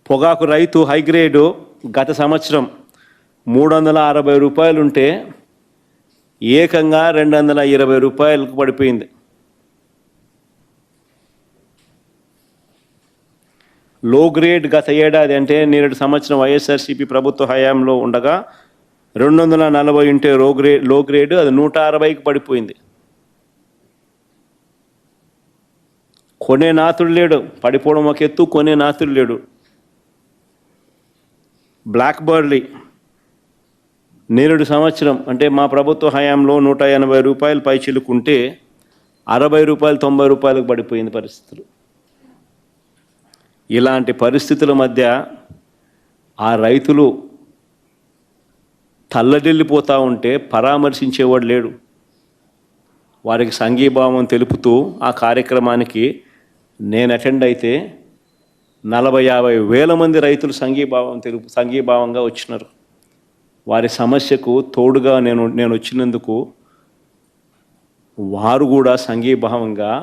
పొగాకు రైతు హైగ్రేడు గత సంవత్సరం 360 రూపాయలు ఉంటే ఏకంగా 220 రూపాయలకు పడిపోయింది. లో గ్రేడ్ గత ఏడాది అంటే నేటి సంవత్సరం వైఎస్ఆర్సీపీ ప్రభుత్వ హయాంలో ఉండగా 240 ఉంటే లో గ్రేడ్ అది 160కి పడిపోయింది. కొనే నాతుడు లేడు, పడిపోవడం ఒక ఎత్తు, కొనే నాతుడు లేడు. బ్లాక్ బర్లీ నేరుడు సంవత్సరం అంటే మా ప్రభుత్వ హయాంలో 180 రూపాయలు పై చిలుకుంటే 60 రూపాయలు 90 రూపాయలకు పడిపోయింది పరిస్థితులు. ఇలాంటి పరిస్థితుల మధ్య ఆ రైతులు తల్లడిల్లిపోతూ ఉంటే పరామర్శించేవాడు లేడు. వారికి సంఘీభావం తెలుపుతూ ఆ కార్యక్రమానికి నేను అటెండ్ అయితే 40-50 వేల మంది రైతులు సంఘీభావంగా వచ్చినారు. వారి సమస్యకు తోడుగా నేను వచ్చినందుకు వారు కూడా సంఘీభావంగా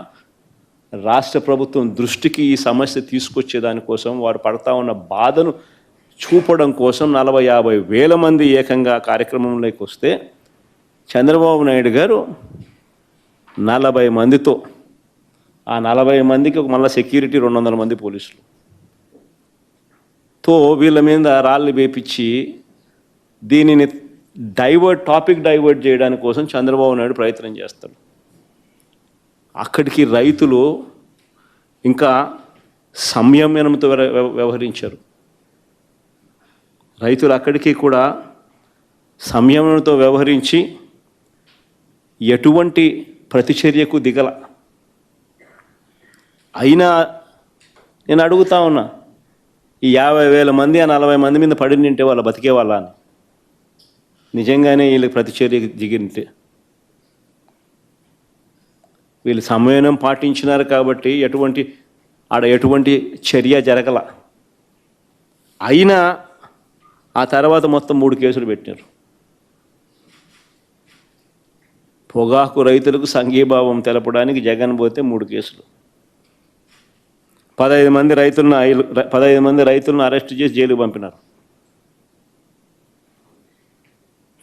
రాష్ట్ర ప్రభుత్వం దృష్టికి ఈ సమస్య తీసుకొచ్చేదానికోసం, వారు పడతా ఉన్న బాధను చూపడం కోసం 40-50 వేల మంది ఏకంగా కార్యక్రమంలోకి వస్తే చంద్రబాబు నాయుడు గారు 40 మందితో, ఆ 40 మందికి మళ్ళీ సెక్యూరిటీ 200 మంది పోలీసులు తో వీళ్ళ మీద రాళ్ళు వేపించి దీనిని టాపిక్ డైవర్ట్ చేయడానికి కోసం చంద్రబాబు నాయుడు ప్రయత్నం చేస్తాడు. అక్కడికి రైతులు ఇంకా సంయమనంతో వ్యవహరించారు. రైతులు అక్కడికి కూడా సంయమనంతో వ్యవహరించి ఎటువంటి ప్రతిచర్యకు దిగల. అయినా నేను అడుగుతా ఉన్నా, ఈ 50,000 మంది ఆ 40 మంది మీద పడి నింటే వాళ్ళు బతికే వాళ్ళ అని, నిజంగానే వీళ్ళకి ప్రతిచర్య దిగింటే. వీళ్ళు సంయమనం పాటించినారు కాబట్టి ఎటువంటి చర్య జరగల. అయినా ఆ తర్వాత మొత్తం 3 కేసులు పెట్టారు. పొగాకు రైతులకు సంఘీభావం తెలపడానికి జగన్ పోతే 3 కేసులు, 15 మంది రైతులను అరెస్ట్ చేసి జైలుకు పంపినారు.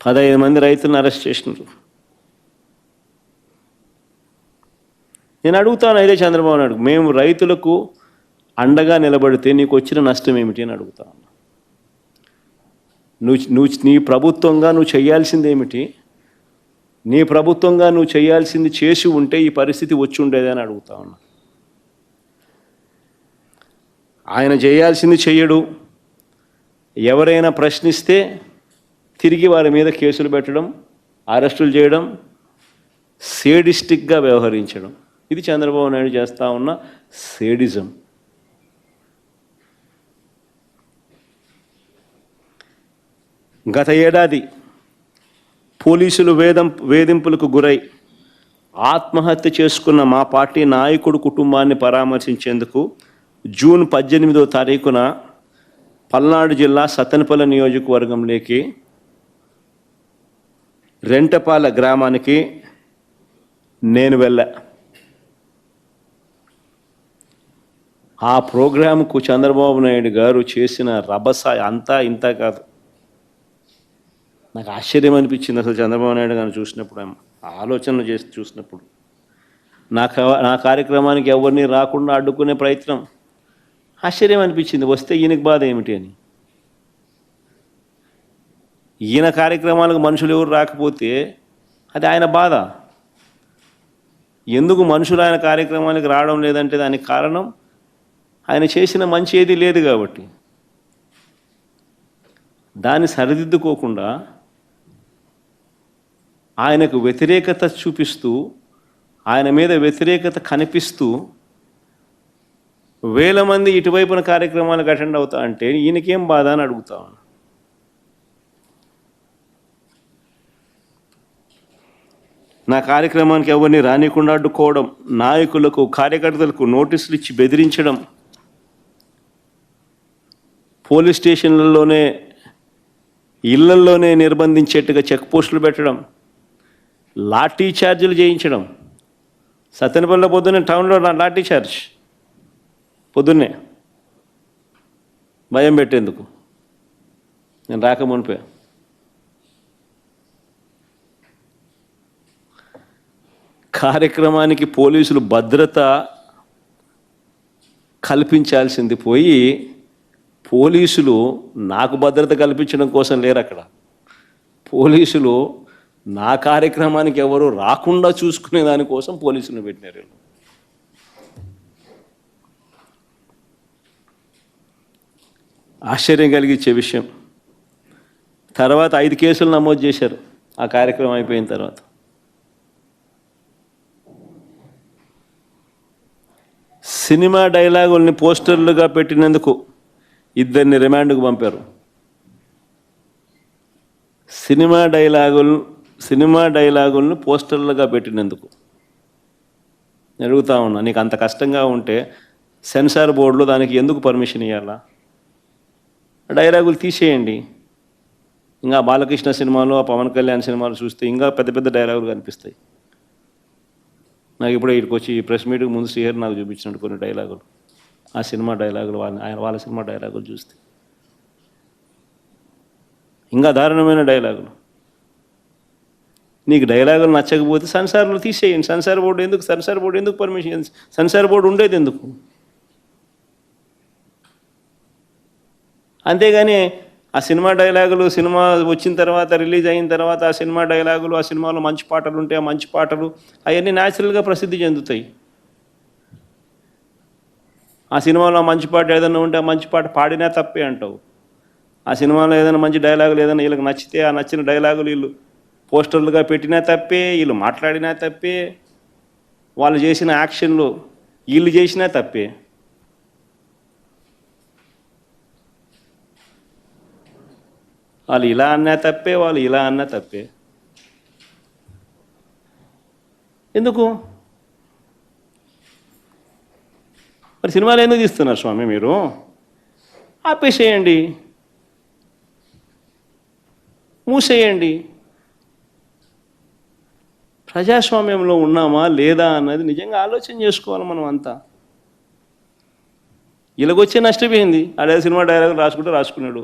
15 మంది రైతులను అరెస్ట్ చేసినారు. నేను అడుగుతాను, ఇదే చంద్రబాబు నాయుడు, మేము రైతులకు అండగా నిలబడితే నీకు వచ్చిన నష్టం ఏమిటి అని అడుగుతాను. నీ ప్రభుత్వంగా నువ్వు చేయాల్సింది ఏమిటి? నీ ప్రభుత్వంగా నువ్వు చేయాల్సింది చేసి ఉంటే ఈ పరిస్థితి వచ్చి ఉండేదని అడుగుతా ఉన్నా. ఆయన చేయాల్సింది చెయ్యడు. ఎవరైనా ప్రశ్నిస్తే తిరిగి వారి మీద కేసులు పెట్టడం, అరెస్టులు చేయడం, సేడిస్టిక్గా వ్యవహరించడం, ఇది చంద్రబాబు నాయుడు చేస్తూ ఉన్న సేడిజం. గత ఏడాది పోలీసులు వేధింపులకు గురై ఆత్మహత్య చేసుకున్న మా పార్టీ నాయకుడు కుటుంబాన్ని పరామర్శించేందుకు జూన్ 18వ తారీఖున పల్నాడు జిల్లా సత్తెనపల్లి నియోజకవర్గంలోకి రెంటపాల గ్రామానికి నేను వెళ్ళా. ఆ ప్రోగ్రాంకు చంద్రబాబు నాయుడు గారు చేసిన రభస అంతా ఇంత కాదు. నాకు ఆశ్చర్యం అనిపించింది అసలు చంద్రబాబు నాయుడు గారిని చూసినప్పుడు, ఆలోచనలు చేసి చూసినప్పుడు. నా కార్యక్రమానికి ఎవరిని రాకుండా అడ్డుకునే ప్రయత్నం, ఆశ్చర్యం అనిపించింది. వస్తే ఈయనకి బాధ ఏమిటి అని. ఈయన కార్యక్రమాలకు మనుషులు ఎవరు రాకపోతే అది ఆయన బాధ. ఎందుకు మనుషులు ఆయన కార్యక్రమానికి రావడం లేదంటే దానికి కారణం ఆయన చేసిన మంచి ఏది లేదు కాబట్టి. దాన్ని సరిదిద్దుకోకుండా ఆయనకు వ్యతిరేకత చూపిస్తూ, ఆయన మీద వ్యతిరేకత కనిపిస్తూ వేల మంది ఇటువైపున కార్యక్రమాలకు అటెండ్ అవుతా అంటే ఈయనకేం బాధ అని అడుగుతా ఉన్నా. నా కార్యక్రమానికి ఎవరిని రానికుండా అడ్డుకోవడం, నాయకులకు కార్యకర్తలకు నోటీసులు ఇచ్చి బెదిరించడం, పోలీస్ స్టేషన్లలోనే ఇళ్లల్లోనే నిర్బంధించేట్టుగా చెక్ పోస్టులు పెట్టడం, లాఠీ ఛార్జీలు చేయించడం. సత్తెనపల్లిలో పొద్దున్నే టౌన్లో లాఠీ ఛార్జ్, పొద్దున్నే భయం పెట్టేందుకు. నేను రాకమునిపే కార్యక్రమానికి పోలీసులు భద్రత కల్పించాల్సింది పోయి పోలీసులు నాకు భద్రత కల్పించడం కోసం లేరు అక్కడ. పోలీసులు నా కార్యక్రమానికి ఎవరు రాకుండా చూసుకునే దానికోసం పోలీసులను పెట్టినారు. ఆశ్చర్యం కలిగించే విషయం. తర్వాత 5 కేసులు నమోదు చేశారు ఆ కార్యక్రమం అయిపోయిన తర్వాత. సినిమా డైలాగుల్ని పోస్టర్లుగా పెట్టినందుకు 2 రిమాండ్కు పంపారు. సినిమా డైలాగులను పోస్టర్లుగా పెట్టినందుకు. అడుగుతా ఉన్నా, నీకు అంత కష్టంగా ఉంటే సెన్సార్ బోర్డులో దానికి ఎందుకు పర్మిషన్ ఇవ్వాలా? డైలాగులు తీసేయండి. ఇంకా బాలకృష్ణ సినిమాలు, ఆ పవన్ కళ్యాణ్ సినిమాలు చూస్తే ఇంకా పెద్ద పెద్ద డైలాగులు కనిపిస్తాయి. నాకు ఇప్పుడే ఇక్కడికి వచ్చి ఈ ప్రెస్ మీట్కి ముందు శ్రీహరి నాకు చూపించినట్టు కొన్ని డైలాగులు, ఆ సినిమా డైలాగులు, వాళ్ళ సినిమా డైలాగులు చూస్తే ఇంకా దారుణమైన డైలాగులు. నీకు డైలాగులు నచ్చకపోతే సెన్సార్లు తీసేయండి. సెన్సార్ బోర్డు ఎందుకు పర్మిషన్? సెన్సార్ బోర్డు ఉండేది ఎందుకు? అంతేగాని ఆ సినిమా డైలాగులు సినిమా వచ్చిన తర్వాత, రిలీజ్ అయిన తర్వాత ఆ సినిమా డైలాగులు, ఆ సినిమాలో మంచి పాటలు ఉంటే ఆ మంచి పాటలు అవన్నీ న్యాచురల్గా ప్రసిద్ధి చెందుతాయి. ఆ సినిమాలో మంచి పాట ఏదైనా ఉంటే ఆ మంచి పాట పాడినా తప్పే అంటావు. ఆ సినిమాలో ఏదైనా మంచి డైలాగులు ఏదైనా వీళ్ళకి నచ్చితే ఆ నచ్చిన డైలాగులు వీళ్ళు పోస్టర్లుగా పెట్టినా తప్పే, వీళ్ళు మాట్లాడినా తప్పే, వాళ్ళు చేసిన యాక్షన్లు వీళ్ళు చేసినా తప్పే. వాళ్ళు ఇలా అన్నా తప్పే, వాళ్ళు ఇలా అన్నా తప్పే. ఎందుకు మరి సినిమాలు ఎందుకు తీస్తున్నారు స్వామి మీరు? ఆపేసేయండి, మూసేయండి. ప్రజాస్వామ్యంలో ఉన్నామా లేదా అన్నది నిజంగా ఆలోచన చేసుకోవాలి మనం అంతా. ఇలాగొచ్చే నష్టపోయింది. అదే సినిమా డైలాగులు రాసుకున్నాడు,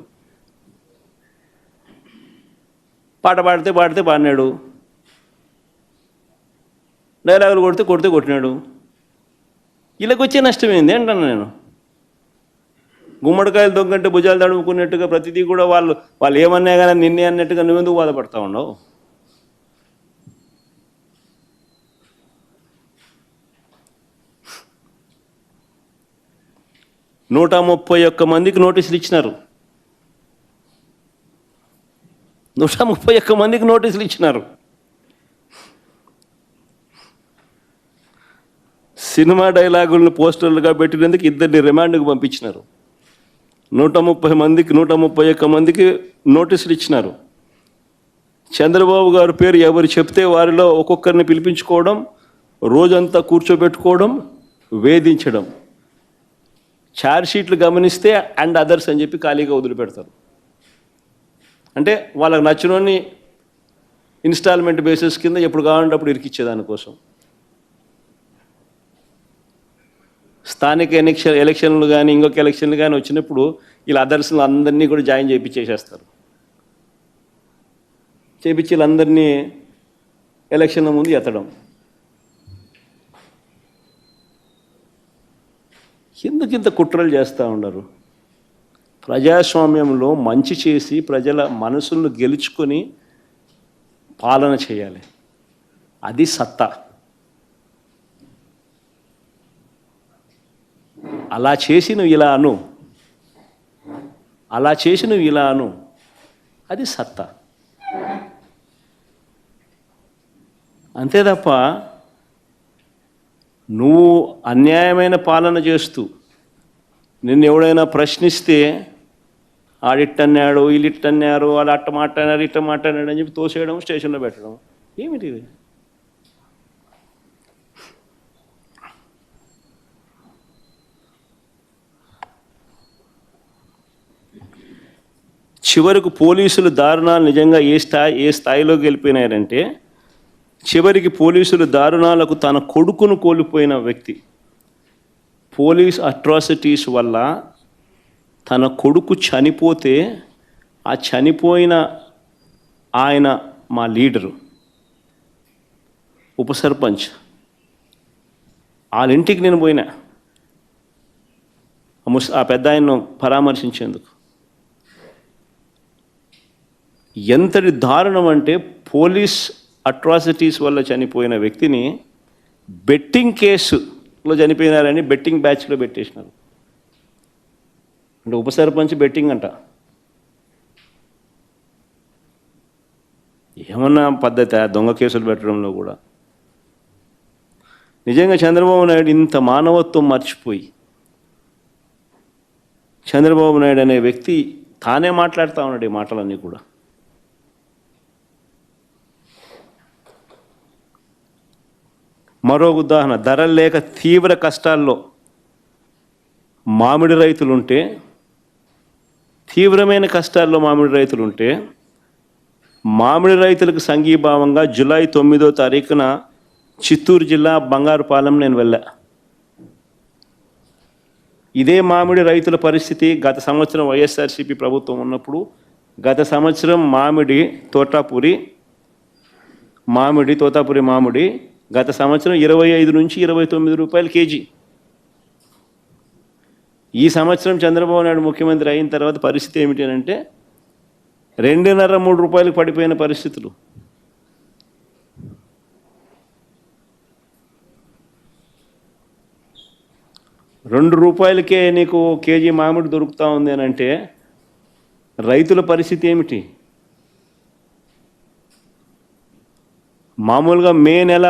పాట పాడితే పాడినాడు, డైలాగులు కొట్టినాడు. ఇలాగొచ్చే నష్టమైంది అంటాను నేను. గుమ్మడికాయలు దొంగంటే భుజాలు తడుముకున్నట్టుగా ప్రతిదీ కూడా వాళ్ళు ఏమన్నా కానీ నిన్నే అన్నట్టుగా నువ్వెందుకు బాధపడతా ఉన్నావు? నూట 131 మందికి నోటీసులు ఇచ్చినారు. 131 మందికి నోటీసులు ఇచ్చినారు. సినిమా డైలాగులను పోస్టర్లుగా పెట్టినందుకు 2 రిమాండ్కి పంపించినారు. 131 మందికి నోటీసులు ఇచ్చినారు. చంద్రబాబు గారి పేరు ఎవరు చెప్తే వారిలో ఒక్కొక్కరిని పిలిపించుకోవడం, రోజంతా కూర్చోబెట్టుకోవడం, వేధించడం. ఛార్జ్షీట్లు గమనిస్తే అండ్ అదర్స్ అని చెప్పి ఖాళీగా వదిలిపెడతారు. అంటే వాళ్ళకి నచ్చినోని ఇన్స్టాల్మెంట్ బేసిస్ కింద ఎప్పుడు కావాలంటే అప్పుడు ఇరికిచ్చేదానికోసం. స్థానిక ఎలక్షన్లు కానీ ఇంకొక ఎలక్షన్లు కానీ వచ్చినప్పుడు వీళ్ళ అదర్స్లు అందరినీ కూడా జాయిన్ చేయించేసేస్తారు. చేయించి వీళ్ళందరినీ ఎలక్షన్ల ముందు ఎత్తడం. ఎందుకు ఇంత కుట్రలు చేస్తూ ఉన్నారు? ప్రజాస్వామ్యంలో మంచి చేసి ప్రజల మనసులను గెలుచుకొని పాలన చేయాలి. అది సత్తా. అలా చేసి నువ్వు ఇలా అను, అది సత్తా. అంతే తప్ప నువ్వు అన్యాయమైన పాలన చేస్తూ నిన్ను ఎవడైనా ప్రశ్నిస్తే ఆడిట్టన్నాడు, వీళ్ళిట్టన్నారు, వాళ్ళు అట్ట మాట్లాడారు, ఇట్ట మాట్లాడాడు అని చెప్పి తోసేయడం, స్టేషన్లో పెట్టడం. ఏమిటి ఇది? చివరకు పోలీసులు దారుణాలు నిజంగా ఏ స్థాయిలోకి వెళ్ళిపోయినారంటే, చివరికి పోలీసులు దారుణాలకు తన కొడుకును కోల్పోయిన వ్యక్తి. పోలీస్ అట్రాసిటీస్ వల్ల తన కొడుకు చనిపోతే ఆ చనిపోయిన ఆయన మా లీడరు, ఉప సర్పంచ్, వాళ్ళ ఇంటికి నేను పోయినా ఆ పెద్ద ఆయన్ను పరామర్శించేందుకు. ఎంతటి దారుణం అంటే, పోలీస్ అట్రాసిటీస్ వల్ల చనిపోయిన వ్యక్తిని బెట్టింగ్ కేసులో చనిపోయినారని బెట్టింగ్ బ్యాచ్లో పెట్టేసినారు. అంటే ఉప సర్పంచ్ బెట్టింగ్ అంట. ఏమన్నా పద్ధతి దొంగ కేసులు పెట్టడంలో కూడా? నిజంగా చంద్రబాబు నాయుడు ఇంత మానవత్వం మర్చిపోయి, చంద్రబాబు నాయుడు అనే వ్యక్తి తానే మాట్లాడుతూ ఉన్నాడు ఈ మాటలన్నీ కూడా. మరో ఉదాహరణ, ధరలు లేక తీవ్ర కష్టాల్లో మామిడి రైతులుంటే, తీవ్రమైన కష్టాల్లో మామిడి రైతులకు సంఘీభావంగా జూలై 9వ తారీఖున చిత్తూరు జిల్లా బంగారుపాలెం నేను వెళ్ళా. ఇదే మామిడి రైతుల పరిస్థితి గత సంవత్సరం వైఎస్ఆర్సీపీ ప్రభుత్వం ఉన్నప్పుడు, గత సంవత్సరం మామిడి తోటాపూరి మామిడి, తోతాపురి మామిడి గత సంవత్సరం 25 నుంచి 29 రూపాయలు కేజీ. ఈ సంవత్సరం చంద్రబాబు నాయుడు ముఖ్యమంత్రి అయిన తర్వాత పరిస్థితి ఏమిటి అంటే 2.5-3 రూపాయలకు పడిపోయిన పరిస్థితులు. ₹2 నీకు కేజీ మామిడి దొరుకుతూ ఉంది అని అంటే రైతుల పరిస్థితి ఏమిటి? మామూలుగా మే నెల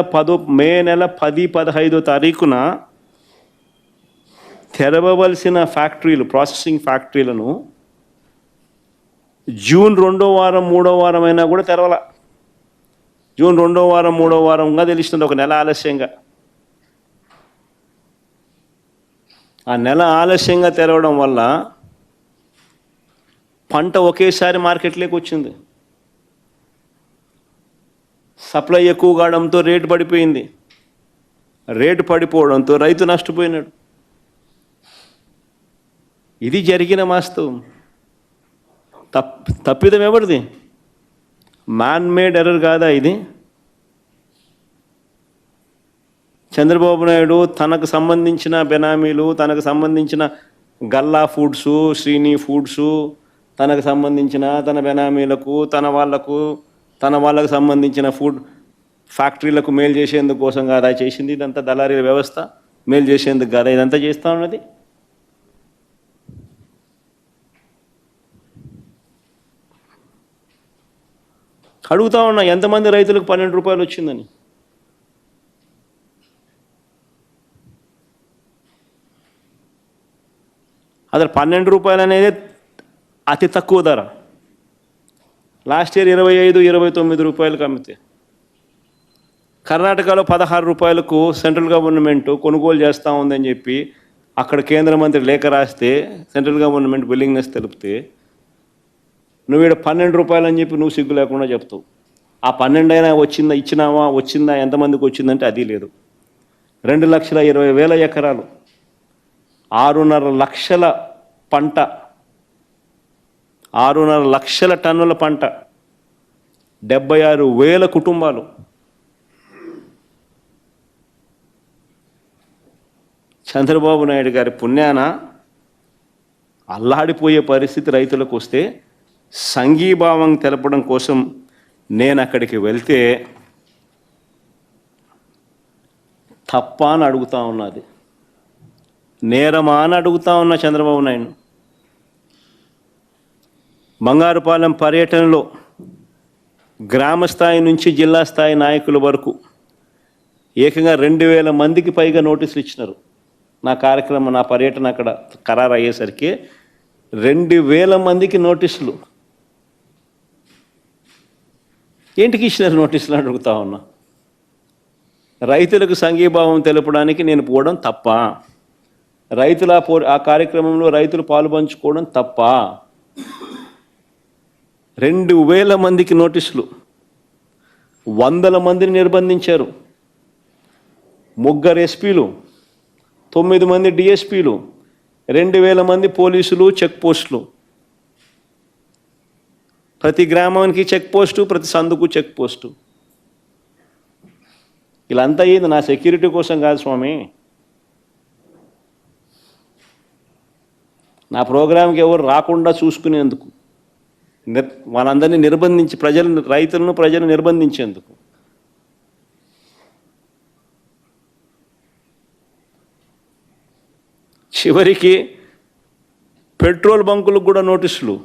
10-15 తారీఖున తెరవవలసిన ఫ్యాక్టరీలు, ప్రాసెసింగ్ ఫ్యాక్టరీలను జూన్ 2వ వారం 3వ వారం అయినా కూడా తెరవాల. జూన్ 2వ వారం 3వ వారంగా తెలుస్తుంది, ఒక నెల ఆలస్యంగా. ఆ నెల ఆలస్యంగా తెరవడం వల్ల పంట ఒకేసారి మార్కెట్లోకి వచ్చింది. సప్లై ఎక్కువ కావడంతో రేటు పడిపోయింది. రేటు పడిపోవడంతో రైతు నష్టపోయినాడు. ఇది జరిగిన వాస్తవం. తప్పిదం ఎవరిది? మ్యాన్ మేడ్ ఎర్రర్ కాదా ఇది? చంద్రబాబు నాయుడు తనకు సంబంధించిన బెనామీలు, తనకు సంబంధించిన గల్లా ఫుడ్సు, శ్రీని ఫుడ్సు, తనకు సంబంధించిన తన బెనామీలకు, తన వాళ్ళకు సంబంధించిన ఫుడ్ ఫ్యాక్టరీలకు మేలు చేసేందుకు కోసం కాదా చేసింది ఇదంతా? దళారీల వ్యవస్థ మేలు చేసేందుకు కాదా ఇదంతా చేస్తూ ఉన్నది? అడుగుతా ఉన్నా, ఎంతమంది రైతులకు ₹12 వచ్చిందని? అసలు ₹12 అనేది అతి తక్కువ ధర. లాస్ట్ ఇయర్ 25-29 రూపాయలకు అమ్మితే, కర్ణాటకలో ₹16 సెంట్రల్ గవర్నమెంట్ కొనుగోలు చేస్తూ ఉందని చెప్పి అక్కడ కేంద్ర మంత్రి లేఖ రాస్తే సెంట్రల్ గవర్నమెంట్ విల్లింగ్నెస్ తెలిపితే నువ్వు ఇక్కడ ₹12 అని చెప్పి నువ్వు సిగ్గు లేకుండా చెప్తావు. ఆ 12 అయినా వచ్చిందా ఎంతమందికి వచ్చిందంటే అది లేదు. 2,20,000 ఎకరాలు, 6.5 లక్షల పంట, 6.5 లక్షల టన్నుల పంట, 76,000 కుటుంబాలు. చంద్రబాబు నాయుడు గారి పుణ్యాన అల్లాడిపోయే పరిస్థితి రైతులకు వస్తే సంఘీభావం తెలపడం కోసం నేను అక్కడికి వెళ్తే తప్ప అని అడుగుతా ఉన్నది, నేరమా అని అడుగుతా ఉన్నా చంద్రబాబు నాయుడు. బంగారుపాలెం పర్యటనలో గ్రామ స్థాయి నుంచి జిల్లా స్థాయి నాయకుల వరకు ఏకంగా 2,000 మందికి పైగా నోటీసులు ఇచ్చినారు. నా పర్యటన అక్కడ ఖరారు అయ్యేసరికి 2,000 మందికి నోటీసులు. ఏంటికి ఇచ్చినారు నోటీసులు అడుగుతా ఉన్నా. రైతులకు సంఘీభావం తెలపడానికి నేను పోవడం తప్ప? ఆ కార్యక్రమంలో రైతులు పాలుపంచుకోవడం తప్ప? 2,000 మందికి నోటీసులు, 100 మందిని నిర్బంధించారు. 3 ఎస్పీలు, 9 మంది డిఎస్పీలు, 2,000 మంది పోలీసులు, చెక్ పోస్టులు. ప్రతి గ్రామానికి చెక్ పోస్టు, ప్రతి సందుకు చెక్ పోస్టు. ఇలాంతా అయ్యింది నా సెక్యూరిటీ కోసం కాదు స్వామి. నా ప్రోగ్రాంకి ఎవరు రాకుండా చూసుకునేందుకు, వాళ్ళందరినీ నిర్బంధించి రైతులను నిర్బంధించేందుకు. చివరికి పెట్రోల్ బంకులకు కూడా నోటీసులు.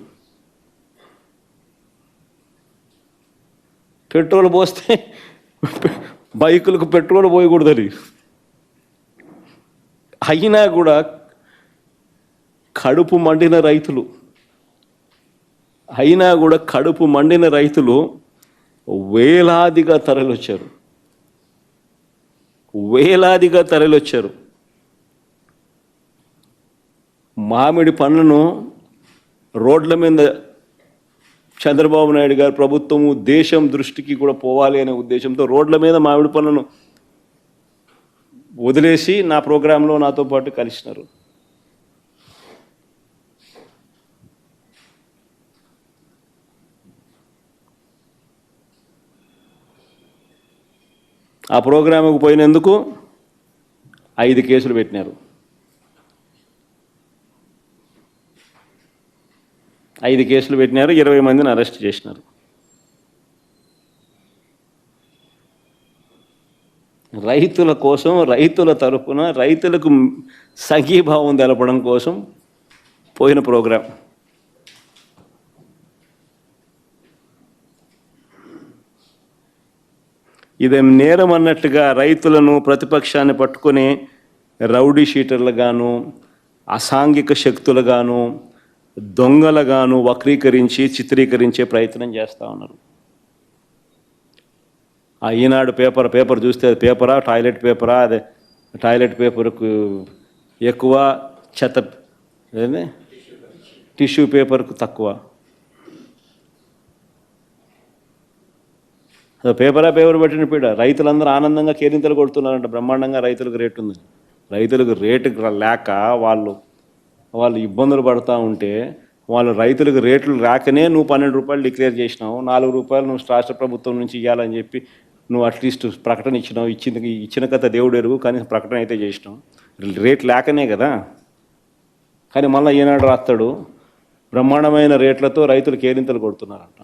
పెట్రోల్ పోస్తే బైకులకు పెట్రోల్ పోయకూడదని. అయినా కూడా కడుపు మండిన రైతులు వేలాదిగా తరలివచ్చారు. మామిడి పండ్లను రోడ్ల మీద చంద్రబాబు నాయుడు గారి ప్రభుత్వము దేశం దృష్టికి కూడా పోవాలి అనే ఉద్దేశంతో రోడ్ల మీద మామిడి పండ్లను వదిలేసి నా ప్రోగ్రాంలో నాతో పాటు కలిసినారు. ఆ ప్రోగ్రాముకు పోయినందుకు 5 కేసులు పెట్టినారు. 5 కేసులు పెట్టినారు, 20 మందిని అరెస్ట్ చేసినారు. రైతుల కోసం, రైతుల తరఫున, రైతులకు సంఘీభావం తెలపడం కోసం పోయిన ప్రోగ్రాం. ఇదేం నేరం అన్నట్టుగా రైతులను, ప్రతిపక్షాన్ని పట్టుకొని రౌడీ షీటర్లుగాను, అసాంఘిక శక్తులుగాను, దొంగలుగాను వక్రీకరించి చిత్రీకరించే ప్రయత్నం చేస్తూ ఉన్నారు. ఆ ఈనాడు పేపర్ చూస్తే అది పేపరా, టాయిలెట్ పేపరా? అదే టాయిలెట్ పేపర్కు ఎక్కువ, చెత్త టిష్యూ పేపర్కు తక్కువ. పేపర్ పెట్టిన పీడ. రైతులందరూ ఆనందంగా కేరింతలు కొడుతున్నారంట, బ్రహ్మాండంగా రైతులకు రేటు ఉంది. రైతులకు రేటు లేక వాళ్ళు ఇబ్బందులు పడుతూ ఉంటే, వాళ్ళు రైతులకు రేట్లు రాకనే నువ్వు 12 రూపాయలు డిక్లేర్ చేసినావు, 4 రూపాయలు నువ్వు రాష్ట్ర ప్రభుత్వం నుంచి ఇవ్వాలని చెప్పి నువ్వు అట్లీస్ట్ ప్రకటన ఇచ్చినావు. ఇచ్చిన కథ దేవుడు ఎరుగు, కానీ ప్రకటన అయితే చేసినావు. రేట్ లేకనే కదా. కానీ మళ్ళీ ఈనాడు రాస్తాడు, బ్రహ్మాండమైన రేట్లతో రైతులు కేరింతలు కొడుతున్నారంట.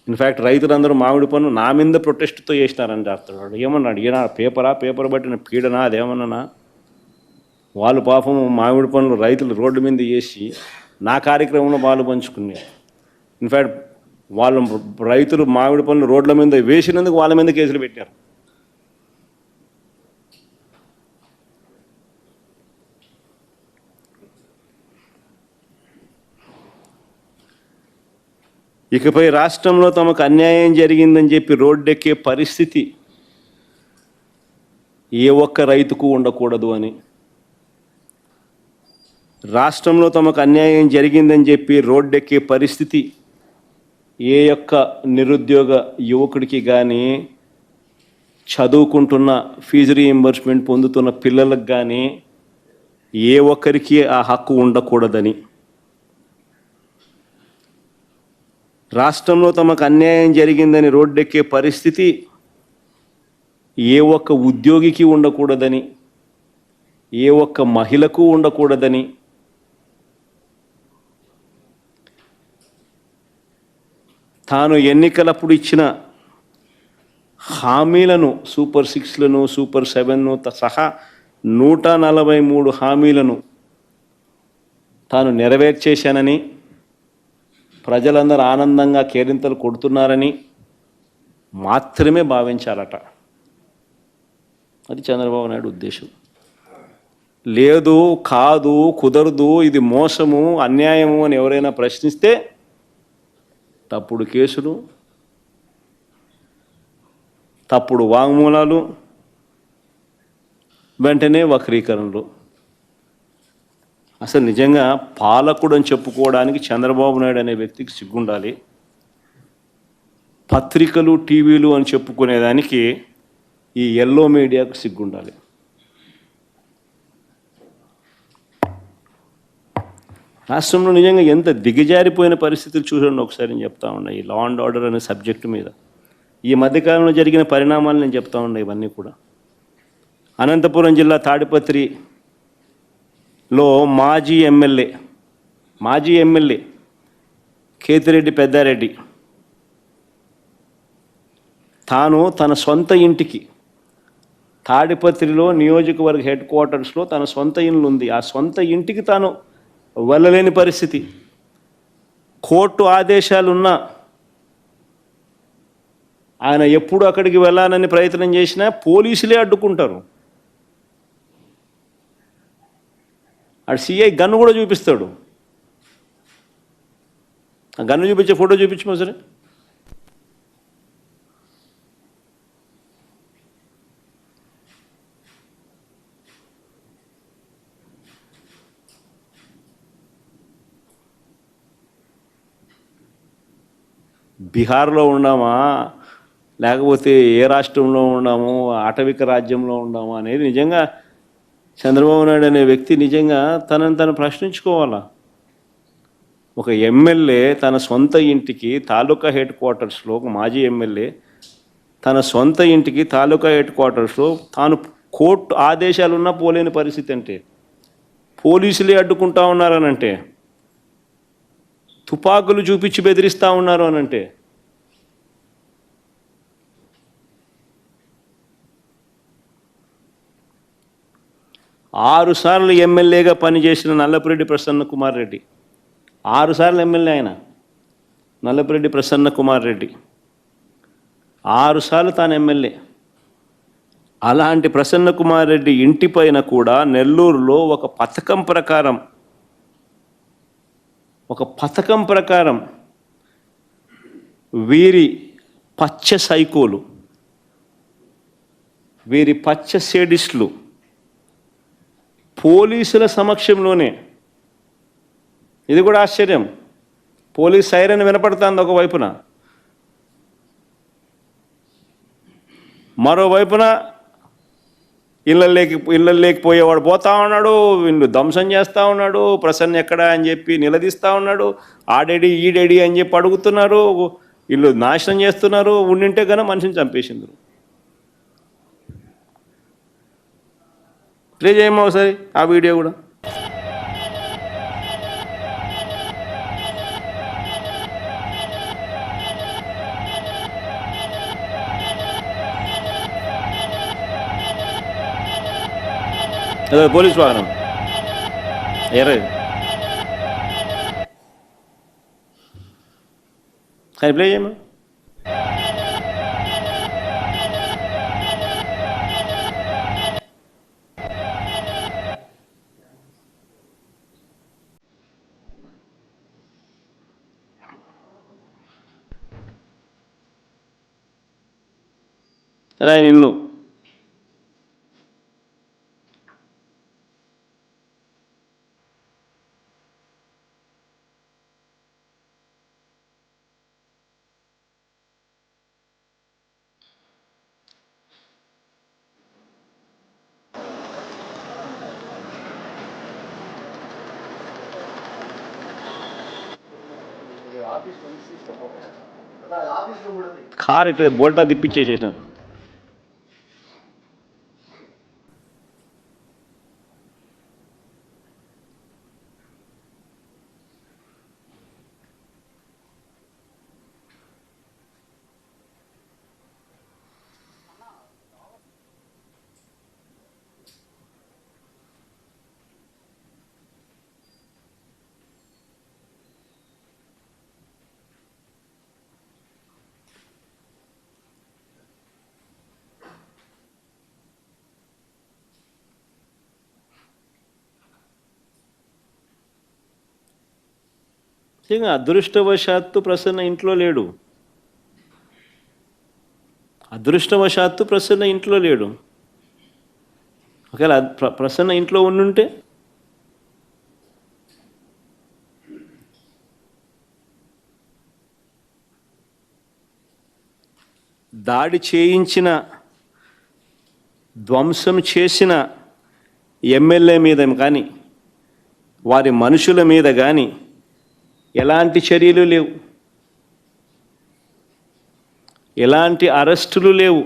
ఇన్ఫ్యాక్ట్ రైతులందరూ మామిడి పన్ను నా మీద ప్రొటెస్ట్తో చేసినారని రాస్తాడు. ఏమన్నాడు ఈయన? పేపర్ పట్టిన పీడనా అదేమన్నా? వాళ్ళు పాపం మామిడి పనులు రైతులు రోడ్డు మీద చేసి నా కార్యక్రమంలో పాలు పంచుకున్నారు. ఇన్ఫ్యాక్ట్ వాళ్ళు రైతులు మామిడి పనులు రోడ్ల మీద వేసినందుకు వాళ్ళ మీద కేసులు పెట్టారు. ఇకపై రాష్ట్రంలో తమకు అన్యాయం జరిగిందని చెప్పి రోడ్డెక్కే పరిస్థితి ఏ ఒక్క రైతుకు ఉండకూడదు అని, రాష్ట్రంలో తమకు అన్యాయం జరిగిందని చెప్పి రోడ్డెక్కే పరిస్థితి ఏ యొక్క నిరుద్యోగ యువకుడికి కానీ, చదువుకుంటున్న ఫీజు రీయింబర్స్మెంట్ పొందుతున్న పిల్లలకు కానీ ఏ ఒక్కరికి ఆ హక్కు ఉండకూడదని, రాష్ట్రంలో తమకు అన్యాయం జరిగిందని రోడ్డెక్కే పరిస్థితి ఏ ఒక్క ఉద్యోగికి ఉండకూడదని, ఏ ఒక్క మహిళకు ఉండకూడదని, తాను ఎన్నికలప్పుడు ఇచ్చిన హామీలను, సూపర్ 6లను, సూపర్ 7ను సహా 143 హామీలను తాను నెరవేర్చేశానని, ప్రజలందరూ ఆనందంగా కేరింతలు కొడుతున్నారని మాత్రమే భావించాలట. అది చంద్రబాబు నాయుడు ఉద్దేశం. లేదు, కాదు, కుదరదు, ఇది మోసము, అన్యాయము అని ఎవరైనా ప్రశ్నిస్తే తప్పుడు కేసులు, తప్పుడు వాంగ్మూలాలు, వెంటనే వక్రీకరణలు. అసలు నిజంగా పాలకుడు అని చెప్పుకోవడానికి చంద్రబాబు నాయుడు అనే వ్యక్తికి సిగ్గుండాలి. పత్రికలు, టీవీలు అని చెప్పుకునేదానికి ఈ ఎల్లో మీడియాకు సిగ్గుండాలి. రాష్ట్రంలో నిజంగా ఎంత దిగజారిపోయిన పరిస్థితులు చూడండి ఒకసారి. నేను చెప్తా ఉన్నా ఈ లా అండ్ ఆర్డర్ అనే సబ్జెక్టు మీద ఈ మధ్యకాలంలో జరిగిన పరిణామాలు నేను చెప్తా ఉన్నా. ఇవన్నీ కూడా అనంతపురం జిల్లా తాడిపత్రిలో మాజీ ఎమ్మెల్యే కేతిరెడ్డి పెద్దారెడ్డి తాను తన సొంత ఇంటికి తాడిపత్రిలో నియోజకవర్గ హెడ్ క్వార్టర్స్లో తన సొంత ఇల్లు ఉంది. ఆ సొంత ఇంటికి తాను వెళ్ళలేని పరిస్థితి. కోర్టు ఆదేశాలున్నా ఆయన ఎప్పుడు అక్కడికి వెళ్ళాలని ప్రయత్నం చేసినా పోలీసులే అడ్డుకుంటారు. ఆడు సిఐ గన్ను కూడా చూపిస్తాడు. ఆ గన్ను చూపించే ఫోటో చూపించమో సరే. బీహార్లో ఉన్నామా లేకపోతే ఏ రాష్ట్రంలో ఉన్నాము, ఆటవిక రాజ్యంలో ఉన్నామా అనేది నిజంగా చంద్రబాబు నాయుడు అనే వ్యక్తి నిజంగా తనను ప్రశ్నించుకోవాలా. ఒక ఎమ్మెల్యే తన సొంత ఇంటికి తాలూకా హెడ్ క్వార్టర్స్లో ఒక మాజీ ఎమ్మెల్యే తన సొంత ఇంటికి తాలూకా హెడ్ క్వార్టర్స్లో తాను కోర్టు ఆదేశాలున్నా పోలేని పరిస్థితి అంటే, పోలీసులే అడ్డుకుంటా ఉన్నారనంటే, తుపాకులు చూపించి బెదిరిస్తూ ఉన్నారు అనంటే, ఆరు సార్లు ఎమ్మెల్యేగా పనిచేసిన నల్లపురెడ్డి ప్రసన్న కుమార్ రెడ్డి, 6 సార్లు ఎమ్మెల్యే ఆయన నల్లపురెడ్డి ప్రసన్న కుమార్ రెడ్డి, 6 సార్లు తాను ఎమ్మెల్యే. అలాంటి ప్రసన్న కుమార్ రెడ్డి ఇంటిపైన కూడా నెల్లూరులో ఒక పథకం ప్రకారం వీరి పచ్చ సైకోలు, వీరి పచ్చ సేడిస్టులు పోలీసుల సమక్షంలోనే, ఇది కూడా ఆశ్చర్యం, పోలీస్ సైరన్ వినపడుతుంది ఒకవైపున, మరోవైపున ఇళ్ళల్లోకి పోయేవాడు పోతా ఉన్నాడు, వీళ్ళు ధ్వంసం చేస్తూ ఉన్నాడు, ప్రసన్న ఎక్కడా అని చెప్పి నిలదీస్తూ ఉన్నాడు, ఆడేడి ఈడేడి అని చెప్పి అడుగుతున్నారు, వీళ్ళు నాశనం చేస్తున్నారు, ఉండింటే కన్నా మనిషిని చంపేసింది. ప్లే చేయమో ఒకసారి ఆ వీడియో కూడా. అదే పోలీస్ వాహనం ఎర్ర కానీ ప్లే చేయమా. ఆయన ఇల్లు కారు ఇట్లా బోల్టా తిప్పించేసేసినారు. నిజంగా అదృష్టవశాత్తు ప్రసన్న ఇంట్లో లేడు, అదృష్టవశాత్తు ప్రసన్న ఇంట్లో లేడు. ఒకవేళ ప్రసన్న ఇంట్లో ఉండుంటే దాడి చేయించిన, ధ్వంసం చేసిన ఎమ్మెల్యే మీద కానీ వారి మనుషుల మీద కానీ ఎలాంటి చర్యలు లేవు, ఎలాంటి అరెస్టులు లేవు.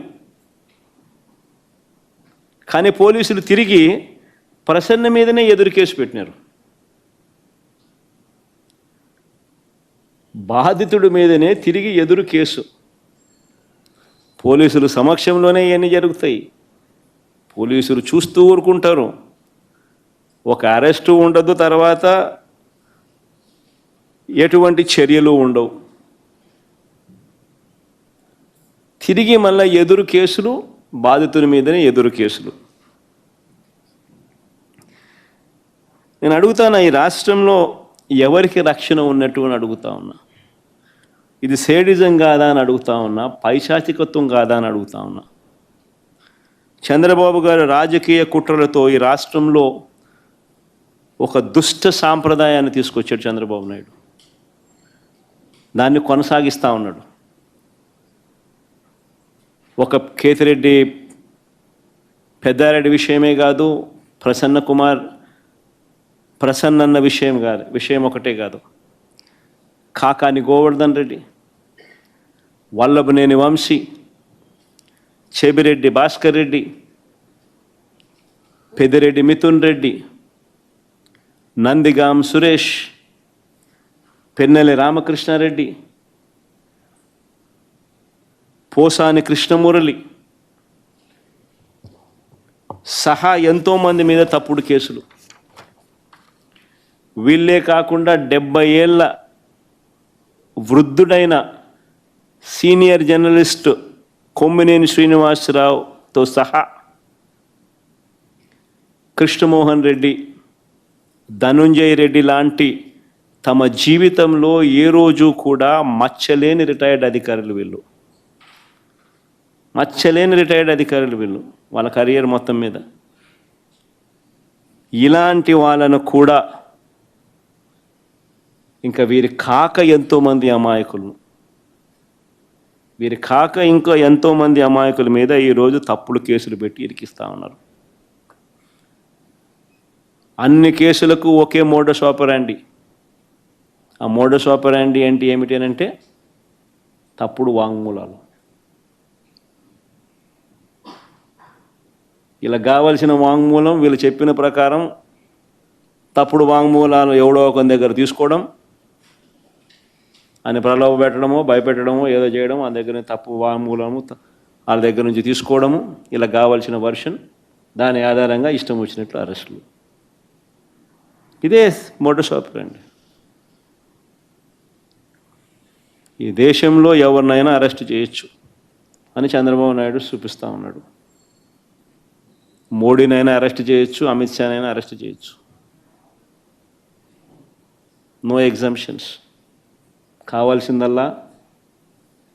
కానీ పోలీసులు తిరిగి ప్రసన్న మీదనే ఎదురు కేసు పెట్టినారు, బాధితుడి మీదనే తిరిగి ఎదురు కేసు. పోలీసులు సమక్షంలోనే ఇవన్నీ జరుగుతాయి, పోలీసులు చూస్తూ ఊరుకుంటారు, ఒక అరెస్టు ఉండదు, తర్వాత ఎటువంటి చర్యలు ఉండవు. తిరిగి మళ్ళీ ఎదురు కేసులు, బాధితుల మీదనే ఎదురు కేసులు. నేను అడుగుతాను, ఈ రాష్ట్రంలో ఎవరికి రక్షణ ఉన్నట్టు అని అడుగుతా ఉన్నా. ఇది సేడిజం కాదా అని అడుగుతా ఉన్నా, పైశాచికత్వం కాదా అని అడుగుతా ఉన్నా. చంద్రబాబు గారు రాజకీయ కుట్రలతో ఈ రాష్ట్రంలో ఒక దుష్ట సాంప్రదాయాన్ని తీసుకొచ్చాడు చంద్రబాబు నాయుడు, దాన్ని కొనసాగిస్తూ ఉన్నాడు. ఒక కేతిరెడ్డి పెద్దారెడ్డి విషయమే కాదు, ప్రసన్న విషయం ఒకటే కాదు, కాకాని గోవర్ధన్ రెడ్డి, వల్లభనేని వంశీ, చెబిరెడ్డి భాస్కర్ రెడ్డి, పెద్దిరెడ్డి మిథున్ రెడ్డి, నందిగాం సురేష్, పెన్నెల్లి రామకృష్ణారెడ్డి, పోసాని కృష్ణమురళి సహా ఎంతోమంది మీద తప్పుడు కేసులు. వీళ్ళే కాకుండా 70 ఏళ్ళ వృద్ధుడైన సీనియర్ జర్నలిస్ట్ కొమ్మినేని శ్రీనివాసరావుతో సహా కృష్ణమోహన్ రెడ్డి, ధనుంజయ రెడ్డి లాంటి తమ జీవితంలో ఏ రోజు కూడా మచ్చలేని రిటైర్డ్ అధికారులు వీళ్ళు. మచ్చలేని రిటైర్డ్ అధికారులు వీళ్ళు వాళ్ళ కెరియర్ మొత్తం మీద. ఇలాంటి వాళ్ళను కూడా ఇంకా వీరి కాక ఎంతోమంది అమాయకులు, వీరి కాక ఇంకా ఎంతోమంది అమాయకుల మీద ఈరోజు తప్పుడు కేసులు పెట్టి ఇరికిస్తూ ఉన్నారు. అన్ని కేసులకు ఒకే మోడస్ ఆపరాండి. ఆ మోడస్ ఆపరాండి అంటే ఏమిటి అంటే తప్పుడు వాంగ్మూలాలు. ఇలా కావాల్సిన వాంగ్మూలం వీళ్ళు చెప్పిన ప్రకారం తప్పుడు వాంగ్మూలాలు ఎవడో ఒక దగ్గర తీసుకోవడం, అని ప్రలోభ పెట్టడమో భయపెట్టడమో ఏదో చేయడం, ఆ దగ్గర తప్పు వాంగ్మూలము వాళ్ళ దగ్గర నుంచి తీసుకోవడము, ఇలా కావాల్సిన వర్షన్, దాని ఆధారంగా ఇష్టం వచ్చినట్లు అరెస్టులు. ఇదే మోడస్ ఆపరాండి. ఈ దేశంలో ఎవరినైనా అరెస్ట్ చేయొచ్చు అని చంద్రబాబు నాయుడు చూపిస్తూ ఉన్నాడు. మోడీనైనా అరెస్ట్ చేయొచ్చు, అమిత్ షానైనా అరెస్ట్ చేయొచ్చు. No exemptions. కావాల్సిందల్లా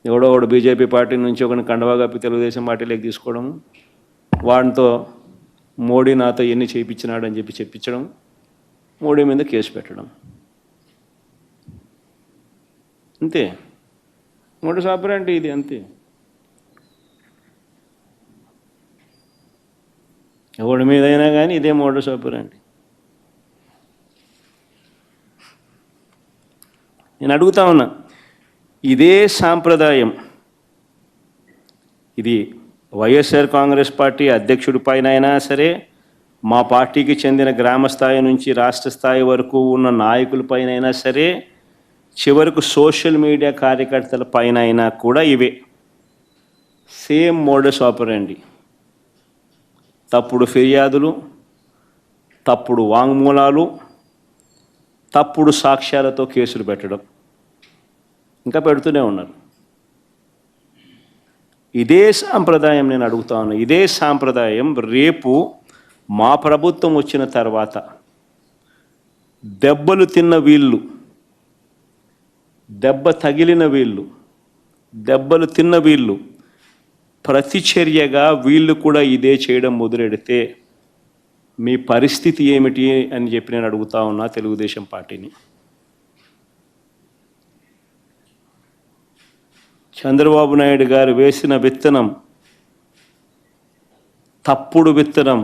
ఎవడో ఒకడు బీజేపీ పార్టీ నుంచి ఒకరిని కండవా కప్పి తెలుగుదేశం పార్టీలోకి తీసుకోవడము, వాడితో మోడీ నాతో ఎన్ని చేయించినాడు అని చెప్పి చెప్పించడం, మోడీ మీద కేసు పెట్టడం, అంతే. మోడస్ ఆపరాండి ఇది, అంతే. ఎవడి మీదైనా కానీ ఇదే మోడస్ ఆపరాండి. నేను అడుగుతా ఉన్నా, ఇదే సాంప్రదాయం ఇది వైఎస్ఆర్ కాంగ్రెస్ పార్టీ అధ్యక్షుడి పైన అయినా సరే, మా పార్టీకి చెందిన గ్రామ స్థాయి నుంచి రాష్ట్ర స్థాయి వరకు ఉన్న నాయకుల పైన అయినా సరే, చివరకు సోషల్ మీడియా కార్యకర్తల పైన అయినా కూడా ఇవే సేమ్ మోడస్ ఆపరాండి. తప్పుడు ఫిర్యాదులు, తప్పుడు వాంగ్మూలాలు, తప్పుడు సాక్ష్యాలతో కేసులు పెట్టడం, ఇంకా పెడుతూనే ఉన్నారు. ఇదే సాంప్రదాయం నేను అడుగుతా ఉన్నా, ఇదే సాంప్రదాయం రేపు మా ప్రభుత్వం వచ్చిన తర్వాత దెబ్బలు తిన్న వీళ్ళు, దెబ్బ తగిలిన వీళ్ళు, దెబ్బలు తిన్న వీళ్ళు ప్రతిచర్యగా వీళ్ళు కూడా ఇదే చేయడం మొదలెడితే మీ పరిస్థితి ఏమిటి అని చెప్పి నేను అడుగుతా ఉన్నా తెలుగుదేశం పార్టీని. చంద్రబాబు నాయుడు గారు వేసిన విత్తనం, తప్పుడు విత్తనం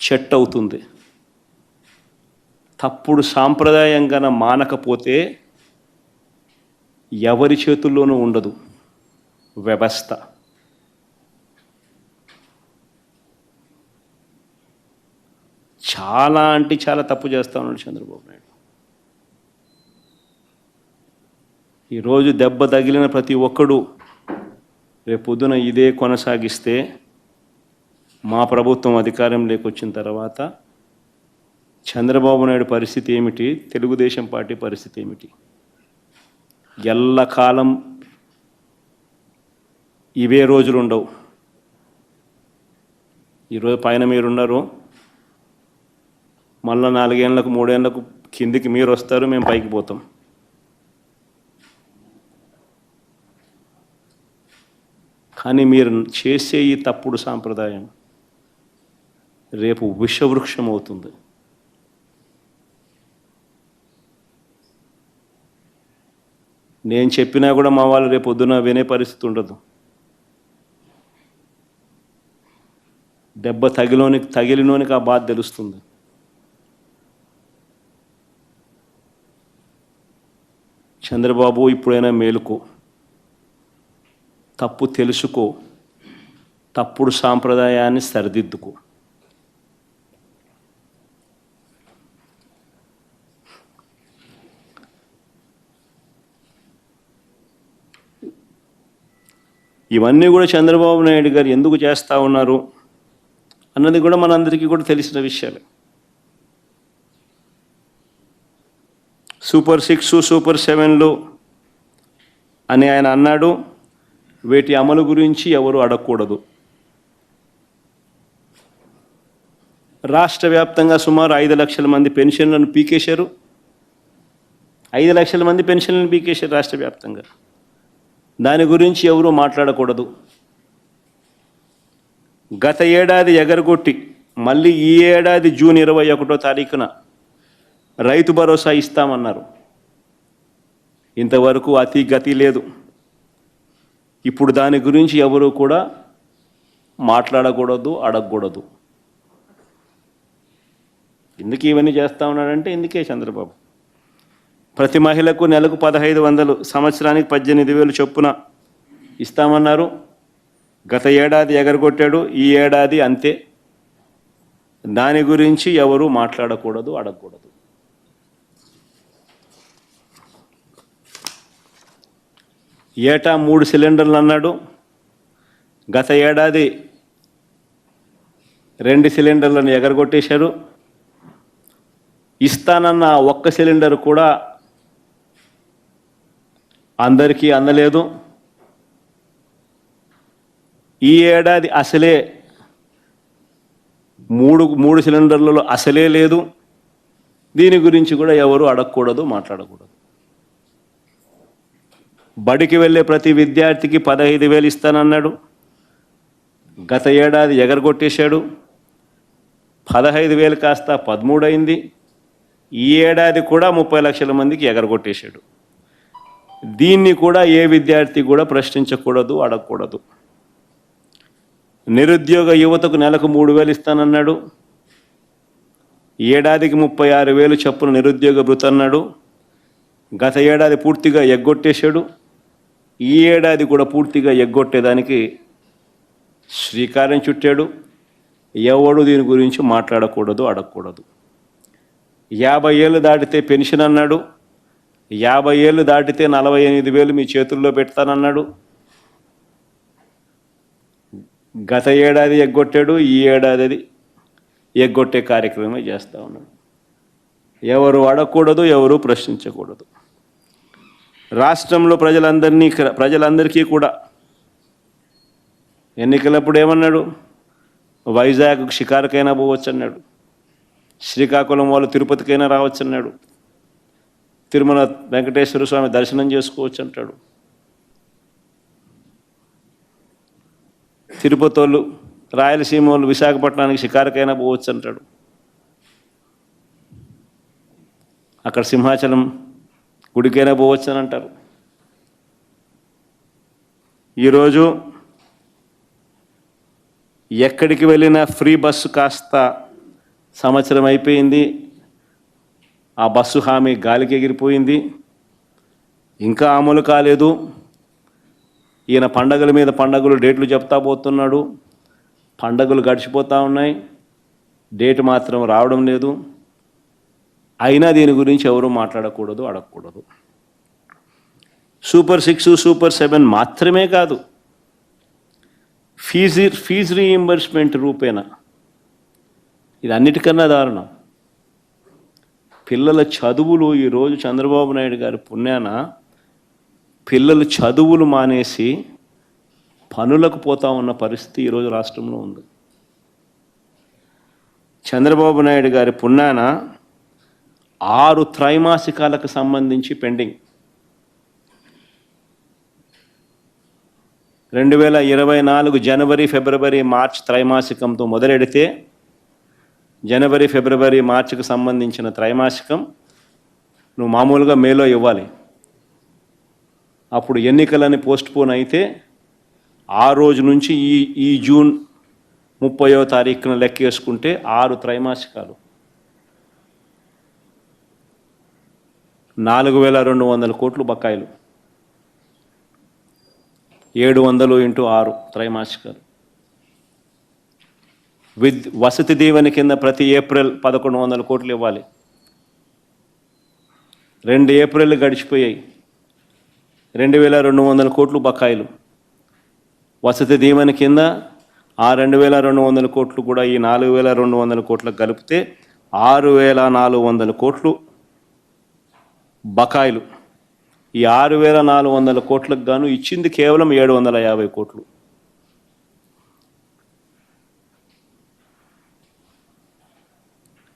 చెట్టు అవుతుంది. తప్పుడు సాంప్రదాయంగా మానకపోతే ఎవరి చేతుల్లోనూ ఉండదు వ్యవస్థ. చాలా అంటే చాలా తప్పు చేస్తూ ఉన్నాడు చంద్రబాబు నాయుడు. ఈరోజు దెబ్బ తగిలిన ప్రతి ఒక్కడు రేపు పొద్దున ఇదే కొనసాగిస్తే మా ప్రభుత్వం అధికారంలోకి వచ్చిన తర్వాత చంద్రబాబు నాయుడు పరిస్థితి ఏమిటి, తెలుగుదేశం పార్టీ పరిస్థితి ఏమిటి? ఎల్లకాలం ఇవే రోజులు ఉండవు. ఈరోజు పైన మీరున్నారు, మళ్ళీ 4 ఏళ్ళకు 3 ఏళ్ళకు కిందికి మీరు వస్తారు, మేము పైకి పోతాం. కానీ మీరు చేసే ఈ తప్పుడు సాంప్రదాయం రేపు విషవృక్షం అవుతుంది. నేను చెప్పినా కూడా మా వాళ్ళు రేపు పొద్దున వినే పరిస్థితి ఉండదు. దెబ్బ తగిలినోనికి ఆ బాధ తెలుస్తుంది. చంద్రబాబు ఇప్పుడైనా మేలుకో, తప్పు తెలుసుకో, తప్పుడు సాంప్రదాయాన్ని సరిదిద్దుకో. ఇవన్నీ కూడా చంద్రబాబు నాయుడు గారు ఎందుకు చేస్తూ ఉన్నారు అన్నది కూడా మనందరికీ కూడా తెలిసిన విషయాలే. సూపర్ 6, సూపర్ 7లు అని ఆయన అన్నాడు. వీటి అమలు గురించి ఎవరు అడగకూడదు. రాష్ట్ర వ్యాప్తంగా సుమారు 5 లక్షల మంది పెన్షన్లను పీకేశారు. 5 లక్షల మంది పెన్షన్లను పీకేశారు రాష్ట్ర వ్యాప్తంగా. దాని గురించి ఎవరు మాట్లాడకూడదు. గత ఏడాది ఎగరగొట్టి మళ్ళీ ఈ ఏడాది జూన్ 21వ తారీఖున రైతు భరోసా ఇస్తామన్నారు. ఇంతవరకు అతి గతి లేదు. ఇప్పుడు దాని గురించి ఎవరు కూడా మాట్లాడకూడదు, అడగకూడదు. ఎందుకు ఇవన్నీ చేస్తూ ఉన్నాడంటే ఇందుకే చంద్రబాబు. ప్రతి మహిళకు నెలకు 1500, సంవత్సరానికి 18,000 చొప్పున ఇస్తామన్నారు. గత ఏడాది ఎగరగొట్టాడు, ఈ ఏడాది అంతే. దాని గురించి ఎవరు మాట్లాడకూడదు, అడగకూడదు. ఏటా 3 సిలిండర్లు అన్నాడు. గత ఏడాది 2 సిలిండర్లను ఎగరగొట్టేశారు. ఇస్తానన్న ఒక్క సిలిండర్ కూడా అందరికీ అందలేదు. ఈ ఏడాది అసలే 3 సిలిండర్లలో అసలే లేదు. దీని గురించి కూడా ఎవరు అడగకూడదు, మాట్లాడకూడదు. బడికి వెళ్ళే ప్రతి విద్యార్థికి 15,000 ఇస్తానన్నాడు. గత ఏడాది ఎగరగొట్టేశాడు. 15,000 కాస్త 13 అయింది. ఈ ఏడాది కూడా 30 లక్షల మందికి ఎగరగొట్టేశాడు. దీన్ని కూడా ఏ విద్యార్థి కూడా ప్రశ్నించకూడదు, అడగకూడదు. నిరుద్యోగ యువతకు నెలకు 3,000 ఇస్తానన్నాడు. ఏడాదికి 36,000 చొప్పున నిరుద్యోగ భృతి అన్నాడు. గత ఏడాది పూర్తిగా ఎగ్గొట్టేశాడు. ఈ ఏడాది కూడా పూర్తిగా ఎగ్గొట్టేదానికి శ్రీకారం చుట్టాడు. ఎవడు దీని గురించి మాట్లాడకూడదు, అడగకూడదు. 50 ఏళ్ళు దాటితే పెన్షన్ అన్నాడు. 50 ఏళ్ళు దాటితే 48,000 మీ చేతుల్లో పెడతానన్నాడు. గత ఏడాది ఎగ్గొట్టాడు, ఈ ఏడాది ఎగ్గొట్టే కార్యక్రమమే చేస్తూ ఉన్నాడు. ఎవరు అడగకూడదు, ఎవరు ప్రశ్నించకూడదు. రాష్ట్రంలో ప్రజలందరికీ కూడా ఎన్నికలప్పుడు ఏమన్నాడు? వైజాగ్ షికారుకైనా పోవచ్చు అన్నాడు. శ్రీకాకుళం వాళ్ళు తిరుపతికైనా రావచ్చు అన్నాడు. తిరుమల వెంకటేశ్వర స్వామి దర్శనం చేసుకోవచ్చు అంటాడు. తిరుపతి వాళ్ళు, రాయలసీమ వాళ్ళు విశాఖపట్నానికి షికారుకైనా పోవచ్చు అంటాడు. అక్కడ సింహాచలం గుడికైనా పోవచ్చు అని అంటారు. ఈరోజు ఎక్కడికి వెళ్ళినా ఫ్రీ బస్సు కాస్త సంవత్సరం అయిపోయింది. ఆ బస్సు హామీ గాలికి ఎగిరిపోయింది, ఇంకా అమలు కాలేదు. ఈయన పండగల మీద పండగలు డేట్లు చెప్తా పోతున్నాడు. పండగలు గడిచిపోతూ ఉన్నాయి, డేట్ మాత్రం రావడం లేదు. అయినా దీని గురించి ఎవరు మాట్లాడకూడదు, అడగకూడదు. సూపర్ 6, సూపర్ 7 మాత్రమే కాదు, ఫీజు రీయింబర్స్మెంట్ రూపేణా ఇది అన్నిటికన్నా దారుణం. పిల్లల చదువులు ఈరోజు చంద్రబాబు నాయుడు గారి పుణ్యాన పిల్లలు చదువులు మానేసి పనులకు పోతా ఉన్న పరిస్థితి ఈరోజు రాష్ట్రంలో ఉంది. చంద్రబాబు నాయుడు గారి పుణ్యాన 6 త్రైమాసికాలకు సంబంధించి పెండింగ్. 2024 జనవరి, ఫిబ్రవరి, మార్చ్ త్రైమాసికంతో మొదలెడితే జనవరి, ఫిబ్రవరి, మార్చికి సంబంధించిన త్రైమాసికం నువ్వు మామూలుగా మేలో ఇవ్వాలి. అప్పుడు ఎన్నికలని పోస్ట్పోన్ అయితే ఆ రోజు నుంచి ఈ జూన్ 30వ తారీఖున లెక్కేసుకుంటే 6 త్రైమాసికాలు 4,200 కోట్లు బకాయిలు. 700 × 6 త్రైమాసికాలు వసతి దీవెన కింద ప్రతి ఏప్రిల్ 1100 కోట్లు ఇవ్వాలి. 2 ఏప్రిల్ గడిచిపోయాయి. 2200 కోట్లు బకాయిలు. వసతి దీవెన కింద ఆ 2200 కోట్లు కూడా ఈ 4200 కోట్లకు కలిపితే 6400 కోట్లు బకాయిలు. ఈ 6400 కోట్లకు గాను ఇచ్చింది కేవలం 750 కోట్లు.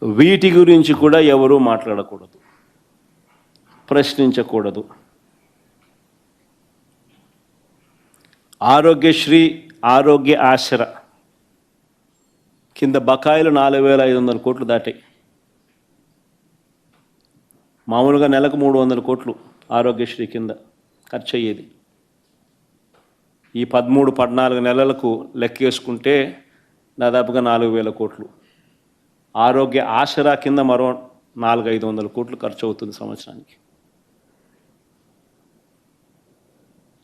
వీటి గురించి కూడా ఎవరూ మాట్లాడకూడదు, ప్రశ్నించకూడదు. ఆరోగ్యశ్రీ, ఆరోగ్య ఆసరా కింద బకాయిలు 4500 కోట్లు దాటాయి. మామూలుగా నెలకు 300 కోట్లు ఆరోగ్యశ్రీ కింద ఖర్చు అయ్యేది. ఈ 13-14 నెలలకు లెక్కేసుకుంటే దాదాపుగా 4000 కోట్లు. ఆరోగ్య ఆసరా కింద మరో 400-500 కోట్లు ఖర్చు అవుతుంది సంవత్సరానికి.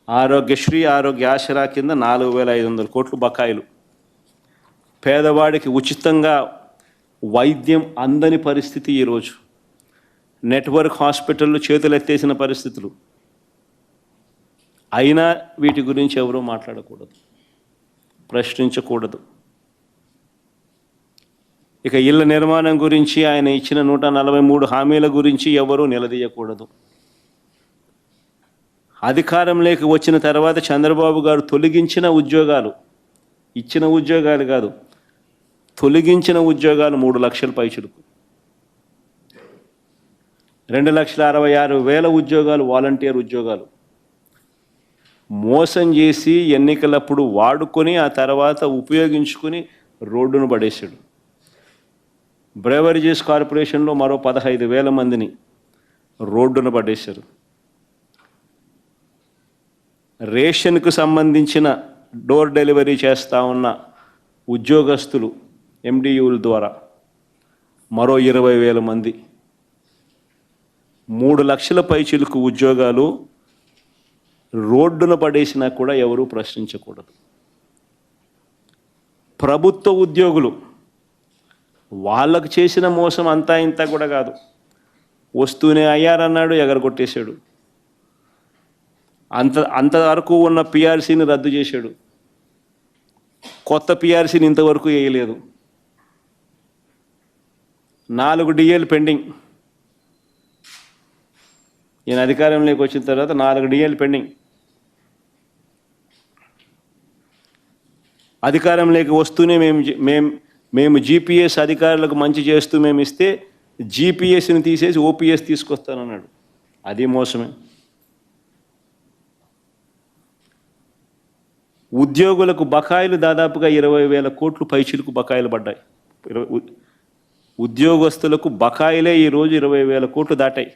ఆరోగ్యశ్రీ, ఆరోగ్య ఆసరా కింద 4500 కోట్లు బకాయిలు. పేదవాడికి ఉచితంగా వైద్యం అందని పరిస్థితి ఈరోజు. నెట్వర్క్ హాస్పిటళ్ళు చేతులెత్తేసిన పరిస్థితులు. అయినా వీటి గురించి ఎవరూ మాట్లాడకూడదు, ప్రశ్నించకూడదు. ఇక ఇళ్ల నిర్మాణం గురించి ఆయన ఇచ్చిన 143 హామీల గురించి ఎవరూ నిలదీయకూడదు. అధికారంలోకి వచ్చిన తర్వాత చంద్రబాబు గారు తొలగించిన ఉద్యోగాలు, ఇచ్చిన ఉద్యోగాలు కాదు, తొలగించిన ఉద్యోగాలు 3 లక్షల పైచులకు. 2,66,000 ఉద్యోగాలు వాలంటీర్ ఉద్యోగాలు మోసం చేసి ఎన్నికలప్పుడు వాడుకొని ఆ తర్వాత ఉపయోగించుకొని రోడ్డును పడేశాడు. బ్రేవరేజెస్ కార్పొరేషన్లో మరో 15,000 మందిని రోడ్డును పడేశారు. రేషన్కు సంబంధించిన డోర్ డెలివరీ చేస్తూ ఉన్న ఉద్యోగస్తులు ఎండియూల ద్వారా మరో 20,000 మంది. 3 లక్షల పైచిలుకు ఉద్యోగాలు రోడ్డున పడేసినా కూడా ఎవరూ ప్రశ్నించకూడదు. ప్రభుత్వ ఉద్యోగులు, వాళ్ళకు చేసిన మోసం అంతా ఇంత కూడా కాదు. వస్తూనే అయ్యారన్నాడు, ఎగరగొట్టేశాడు. అంతవరకు ఉన్న పిఆర్సీని రద్దు చేశాడు. కొత్త పిఆర్సీని ఇంతవరకు వేయలేదు. 4 డిఏలు పెండింగ్. ఈయన అధికారంలోకి వచ్చిన తర్వాత 4 డిఏలు పెండింగ్. అధికారంలోకి వస్తూనే మేము జీపీఎస్ అధికారులకు మంచి చేస్తూ మేము ఇస్తే జీపీఎస్ని తీసేసి ఓపీఎస్ తీసుకొస్తానన్నాడు. అది మోసమే. ఉద్యోగులకు బకాయిలు దాదాపుగా 20,000 కోట్లు పైచిలకు బకాయిలు పడ్డాయి. ఉద్యోగస్తులకు బకాయిలే ఈరోజు 20,000 కోట్లు దాటాయి.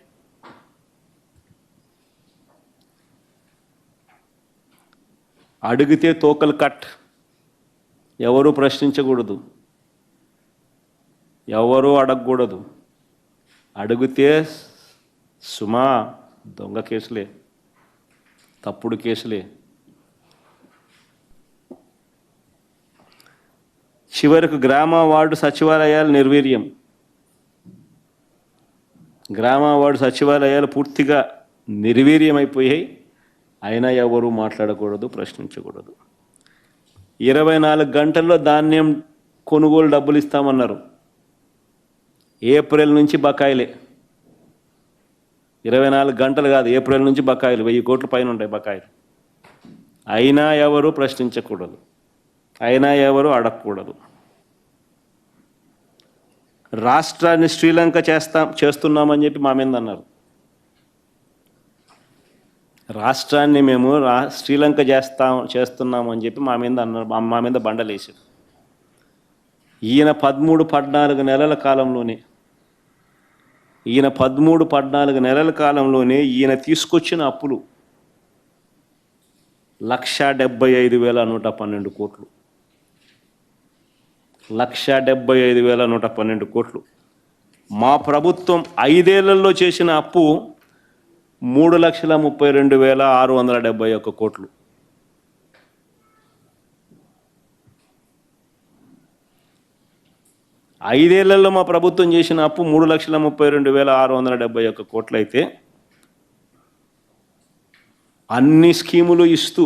అడిగితే తోకలు కట్. ఎవరూ ప్రశ్నించకూడదు, ఎవరూ అడగకూడదు. అడిగితే సుమా దొంగ కేసులే, తప్పుడు కేసులే. చివరకు గ్రామ వార్డు సచివాలయాలు నిర్వీర్యం. గ్రామ వార్డు సచివాలయాలు పూర్తిగా నిర్వీర్యమైపోయాయి. అయినా ఎవరూ మాట్లాడకూడదు, ప్రశ్నించకూడదు. 24 గంటల్లో ధాన్యం కొనుగోలు డబ్బులు ఇస్తామన్నారు. ఏప్రిల్ నుంచి బకాయిలే. 24 గంటలు కాదు, ఏప్రిల్ నుంచి బకాయిలు 1000 కోట్ల పైన ఉంటాయి బకాయిలు. అయినా ఎవరు ప్రశ్నించకూడదు, అయినా ఎవరు అడగకూడదు. రాష్ట్రాన్ని శ్రీలంక చేస్తున్నామని చెప్పి మా మీద అన్నారు. రాష్ట్రాన్ని మేము శ్రీలంక చేస్తున్నాము అని చెప్పి మా మీద అన్నారు. మా మీద బండలేసారు. ఈయన 13-14 నెలల కాలంలోనే ఈయన తీసుకొచ్చిన అప్పులు 1,75,112 కోట్లు. 1,75,112 కోట్లు. మా ప్రభుత్వం 5 ఏళ్లలో చేసిన అప్పు 3,32,671 కోట్లు. 5 ఏళ్లలో మా ప్రభుత్వం చేసిన అప్పు 3,32,671 కోట్లు అయితే అన్ని స్కీములు ఇస్తూ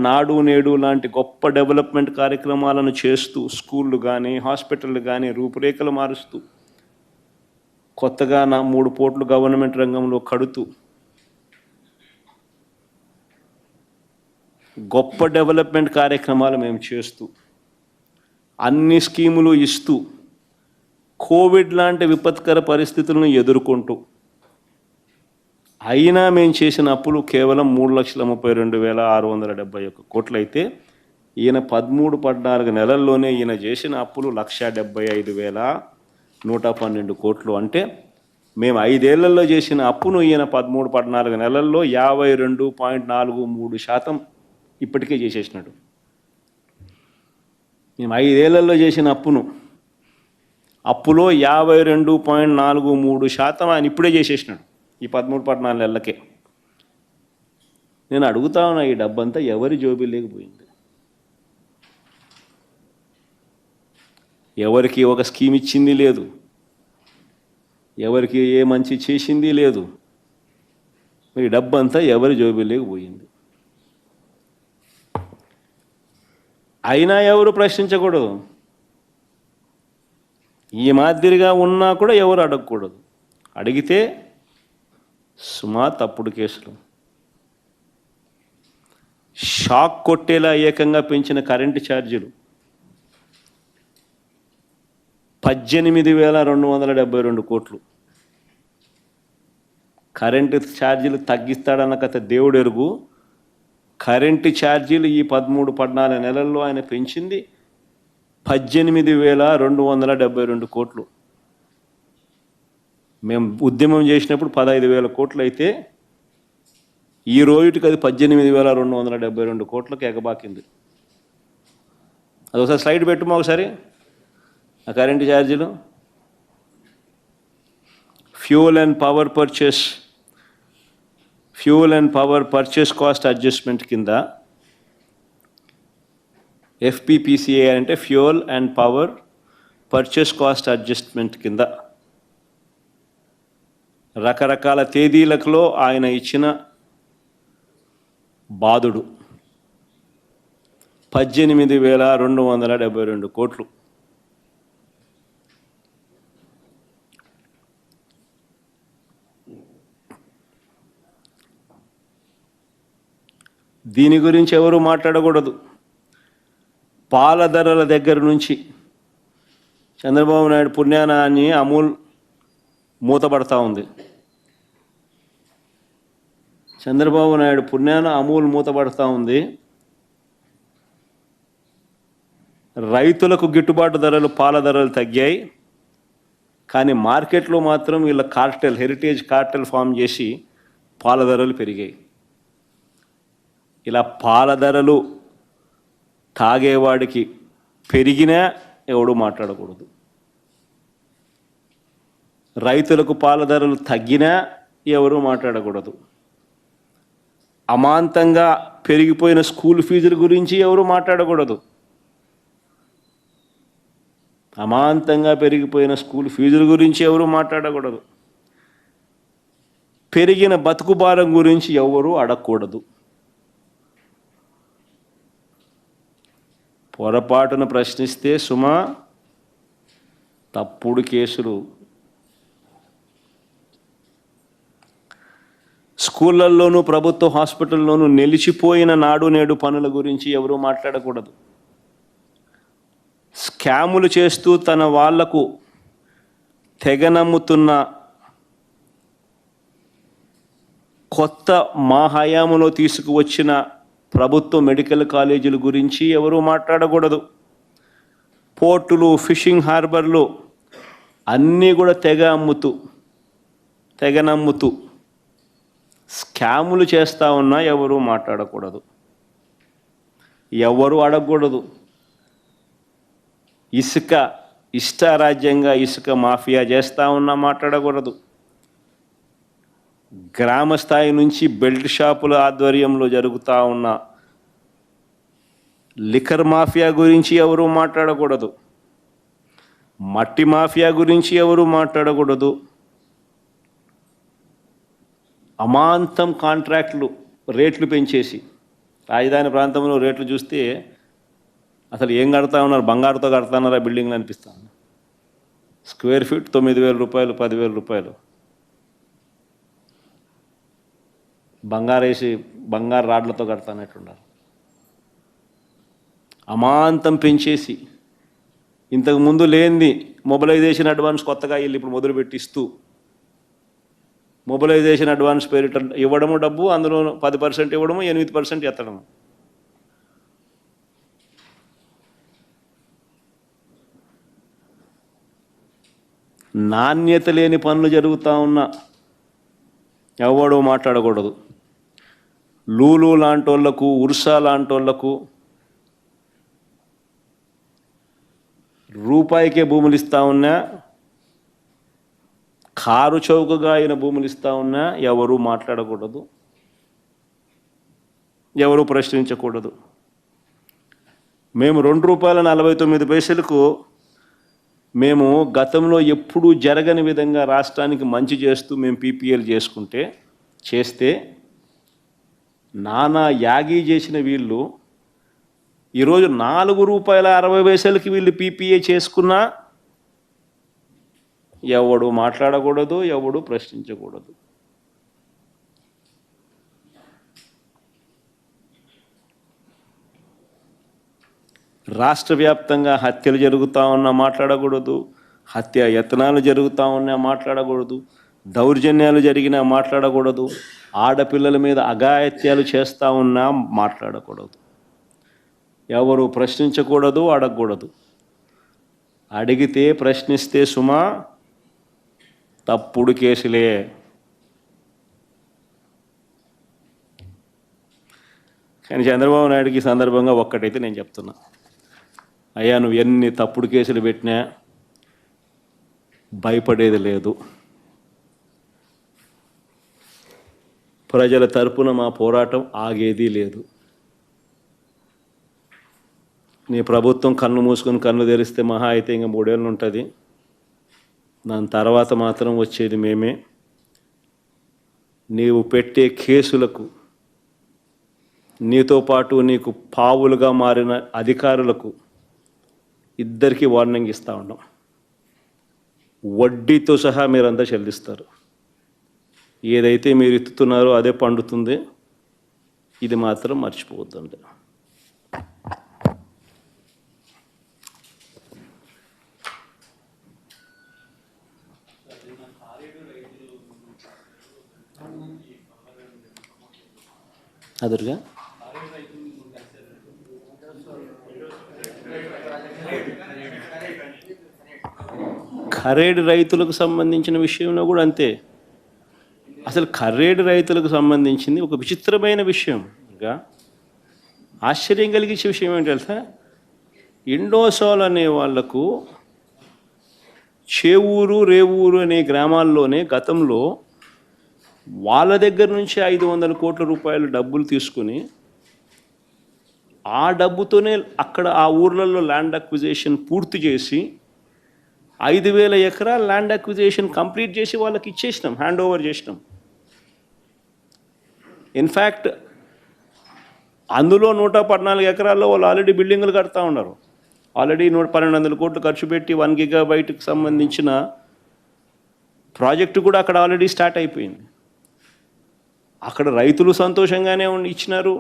నాడు నేడు లాంటి గొప్ప డెవలప్మెంట్ కార్యక్రమాలను చేస్తూ స్కూళ్ళు కానీ హాస్పిటళ్ళు కానీ రూపురేఖలు మారుస్తూ కొత్తగా 3 పోర్ట్లు గవర్నమెంట్ రంగంలో కడుతూ గొప్ప డెవలప్మెంట్ కార్యక్రమాలు మేము చేస్తూ అన్ని స్కీములు ఇస్తూ కోవిడ్ లాంటి విపత్కర పరిస్థితులను ఎదుర్కొంటూ అయినా మేము చేసిన అప్పులు కేవలం 3,32,671 కోట్లు అయితే ఈయన 13-14 నెలల్లోనే ఈయన చేసిన అప్పులు 1,75,112 కోట్లు. అంటే మేము 5 ఏళ్లలో చేసిన అప్పును ఈయన 13-14 నెలల్లో 52.43% ఇప్పటికే చేసేసినాడు. మేము 5 ఏళ్లలో చేసిన అప్పులో 52.43% ఆయన ఇప్పుడే చేసేసినాడు ఈ 13-14 నెలలకే. నేను అడుగుతా ఉన్నా, ఈ డబ్బంతా ఎవరి జోబీ లేకపోయింది? ఎవరికి ఒక స్కీమ్ ఇచ్చింది లేదు, ఎవరికి ఏ మంచి చేసింది లేదు. ఈ డబ్బంతా ఎవరి జోబీ లేకపోయింది. అయినా ఎవరు ప్రశ్నించకూడదు, ఈ మాదిరిగా ఉన్నా కూడా ఎవరు అడగకూడదు. అడిగితే సుమా తప్పుడు కేసులు, షాక్ కొట్టేలా ఏకంగా పెంచిన కరెంటు ఛార్జీలు 18,272 కోట్లు. కరెంటు ఛార్జీలు తగ్గిస్తాడన్న కథ దేవుడు ఎరుగు. కరెంటు ఛార్జీలు ఈ 13-14 నెలల్లో ఆయన పెంచింది 18,272 కోట్లు. మేము ఉద్యమం చేసినప్పుడు 15,000 కోట్లు అయితే ఈ రోజుకి అది 18,272 కోట్లకు ఎగబాకింది. అదొకసారి స్లైడ్ పెట్టుమా ఒకసారి. ఆ కరెంటు ఛార్జీలు fuel and power purchase cost adjustment కింద FPPCA అంటే fuel and power purchase cost adjustment కింద రకరకాల తేదీలలో ఆయన ఇచ్చిన బాదుడు 18,272 కోట్లు. దీని గురించి ఎవరు మాట్లాడకూడదు. పాల ధరల దగ్గర నుంచి చంద్రబాబు నాయుడు పుణ్యానాన్ని అమూల్ మూతపడతా ఉంది. చంద్రబాబు నాయుడు పుణ్యాన అమూల్ మూతపడతా ఉంది. రైతులకు గిట్టుబాటు ధరలు, పాల ధరలు తగ్గాయి. కానీ మార్కెట్లో మాత్రం వీళ్ళ హెరిటేజ్ కార్టెల్ ఫామ్ చేసి పాల ధరలు పెరిగాయి. ఇలా పాల ధరలు తాగేవాడికి పెరిగినా ఎవడు మాట్లాడకూడదు, రైతులకు పాల ధరలు తగ్గినా ఎవరు మాట్లాడకూడదు, అమాంతంగా పెరిగిపోయిన స్కూల్ ఫీజుల గురించి ఎవరు మాట్లాడకూడదు, అమాంతంగా పెరిగిపోయిన స్కూల్ ఫీజుల గురించి ఎవరు మాట్లాడకూడదు, పెరిగిన బతుకు భారం గురించి ఎవరు అడగకూడదు. పొరపాటును ప్రశ్నిస్తే సుమా తప్పుడు కేసులు. స్కూళ్ళల్లోనూ ప్రభుత్వ హాస్పిటల్లోనూ నిలిచిపోయిన నాడు నేడు పనుల గురించి ఎవరూ మాట్లాడకూడదు. స్కాములు చేస్తూ తన వాళ్లకు తెగనమ్ముతున్న కొత్త మా హయాంలో తీసుకువచ్చిన ప్రభుత్వ మెడికల్ కాలేజీల గురించి ఎవరూ మాట్లాడకూడదు. పోర్టులు, ఫిషింగ్ హార్బర్లు అన్నీ కూడా తెగనమ్ముతూ స్కాములు చేస్తూ ఉన్నా ఎవరూ మాట్లాడకూడదు, ఎవరు అడగకూడదు. ఇష్టారాజ్యంగా ఇసుక మాఫియా చేస్తూ ఉన్నా మాట్లాడకూడదు. గ్రామ స్థాయి నుంచి బెల్ట్ షాపుల ఆధ్వర్యంలో జరుగుతూ ఉన్న లిక్కర్ మాఫియా గురించి ఎవరు మాట్లాడకూడదు, మట్టి మాఫియా గురించి ఎవరు మాట్లాడకూడదు. అమాంతం కాంట్రాక్టులు రేట్లు పెంచేసి, రాజధాని ప్రాంతంలో రేట్లు చూస్తే అసలు ఏం కడతా ఉన్నారు, బంగారుతో కడతా బిల్డింగ్లు అనిపిస్తాను. స్క్వేర్ ఫీట్ 9,000 రూపాయలు, 10,000 రూపాయలు. బంగారు రాడ్లతో కడతానట్టున్నారు. అమాంతం పెంచేసి, ఇంతకు ముందు లేనిది మొబిలైజేషన్ అడ్వాన్స్ కొత్తగా వీళ్ళు ఇప్పుడు మొదలుపెట్టిస్తూ, మొబిలైజేషన్ అడ్వాన్స్ పేరిట ఇవ్వడము డబ్బు, అందులో 10% ఇవ్వడము, 8% ఎత్తడము. నాణ్యత లేని పనులు జరుగుతూ ఉన్నా ఎవడో మాట్లాడకూడదు. లూలు లాంటోళ్లకు, ఉర్సా లాంటోళ్లకు రూపాయికే భూములు ఇస్తూ ఉన్నా, కారు చౌకగా అయిన భూములు ఇస్తూ ఉన్నా ఎవరు మాట్లాడకూడదు, ఎవరు ప్రశ్నించకూడదు. మేము ₹2.49 మేము గతంలో ఎప్పుడూ జరగని విధంగా రాష్ట్రానికి మంచి చేస్తూ మేము పీపీఎల్ చేస్తే నానా యాగీ చేసిన వీళ్ళు ఈరోజు ₹4.60 వీళ్ళు పీపీఏ చేసుకున్నా ఎవడు మాట్లాడకూడదు, ఎవడు ప్రశ్నించకూడదు. రాష్ట్ర వ్యాప్తంగా హత్యలు జరుగుతూ ఉన్నా మాట్లాడకూడదు, హత్య యత్నాలు జరుగుతూ ఉన్నా మాట్లాడకూడదు, దౌర్జన్యాలు జరిగినా మాట్లాడకూడదు, ఆడపిల్లల మీద అఘాయిత్యాలు చేస్తూ ఉన్నా మాట్లాడకూడదు. ఎవరు ప్రశ్నించకూడదు, అడగకూడదు. అడిగితే ప్రశ్నిస్తే సుమా తప్పుడు కేసులే. కానీ చంద్రబాబు నాయుడుకి ఈ సందర్భంగా ఒక్కటైతే నేను చెప్తున్నా, అయ్యా నువ్వు ఎన్ని తప్పుడు కేసులు పెట్టినా భయపడేది లేదు. ప్రజల తరపున మా పోరాటం ఆగేది లేదు. నీ ప్రభుత్వం కన్ను మూసుకొని కన్ను తెరిస్తే మహా అయితే ఇంకా 3 ఏళ్ళు ఉంటుంది. దాని తర్వాత మాత్రం వచ్చేది మేమే. నీవు పెట్టే కేసులకు, నీతో పాటు నీకు పావులుగా మారిన అధికారులకు ఇద్దరికీ వార్నింగ్ ఇస్తూ ఉన్నాం. వడ్డీతో సహా మీరంతా చెల్లిస్తారు. ఏదైతే మీరు ఎత్తుతున్నారో అదే పండుతుంది. ఇది మాత్రం మర్చిపోవద్దండి. అదురుగా ఖరేడు రైతులకు సంబంధించిన విషయంలో కూడా అంతే. అసలు ఖరేడు రైతులకు సంబంధించింది ఒక విచిత్రమైన విషయం. ఇంకా ఆశ్చర్యం కలిగించే విషయం ఏంటి తెలుసా, ఇండోసోల్ అనే వాళ్లకు చేవూరు, రేవూరు అనే గ్రామాల్లోనే గతంలో వాళ్ళ దగ్గర నుంచి 500 కోట్ల రూపాయలు డబ్బులు తీసుకుని ఆ డబ్బుతోనే అక్కడ ఆ ఊర్లలో ల్యాండ్ అక్విజిషన్ పూర్తి చేసి 5,000 ఎకరాల ల్యాండ్ అక్విజిషన్ కంప్లీట్ చేసి వాళ్ళకి ఇచ్చేసినాం, హ్యాండ్ ఓవర్ చేసినాం. ఇన్ఫ్యాక్ట్ అందులో 114 ఎకరాల్లో వాళ్ళు ఆల్రెడీ బిల్డింగులు కడతా ఉన్నారు. ఆల్రెడీ 1,200 కోట్లు ఖర్చు పెట్టి 1 గిగాబైట్కి సంబంధించిన ప్రాజెక్టు కూడా అక్కడ ఆల్రెడీ స్టార్ట్ అయిపోయింది. అక్కడ రైతులు సంతోషంగానే ఇచ్చినారు,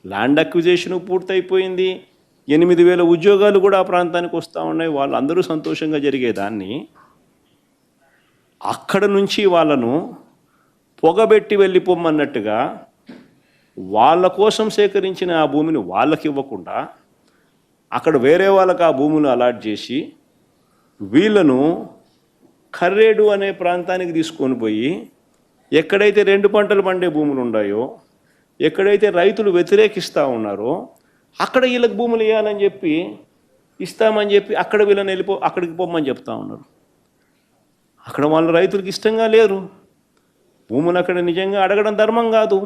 ల్యాండ్ అక్విజిషన్ పూర్తయిపోయింది, 8,000 ఉద్యోగాలు కూడా ఆ ప్రాంతానికి వస్తూ ఉన్నాయి. వాళ్ళందరూ సంతోషంగా జరిగేదాన్ని అక్కడ నుంచి వాళ్ళను పొగబెట్టి వెళ్ళిపోమన్నట్టుగా వాళ్ళ కోసం సేకరించిన ఆ భూమిని వాళ్ళకి ఇవ్వకుండా అక్కడ వేరే వాళ్ళకి ఆ భూములు అలాట్ చేసి వీళ్ళను ఖర్రేడు అనే ప్రాంతానికి తీసుకొని పోయి ఎక్కడైతే 2 పంటలు పండే భూములు ఉన్నాయో, ఎక్కడైతే రైతులు వ్యతిరేకిస్తూ ఉన్నారో అక్కడ వీళ్ళకి భూములు ఇవ్వాలని చెప్పి ఇస్తామని చెప్పి అక్కడ వీళ్ళని అక్కడికి పోమని చెప్తా ఉన్నారు. అక్కడ వాళ్ళ రైతులకు ఇష్టంగా లేరు. భూములు అక్కడ నిజంగా అడగడం ధర్మం కాదు.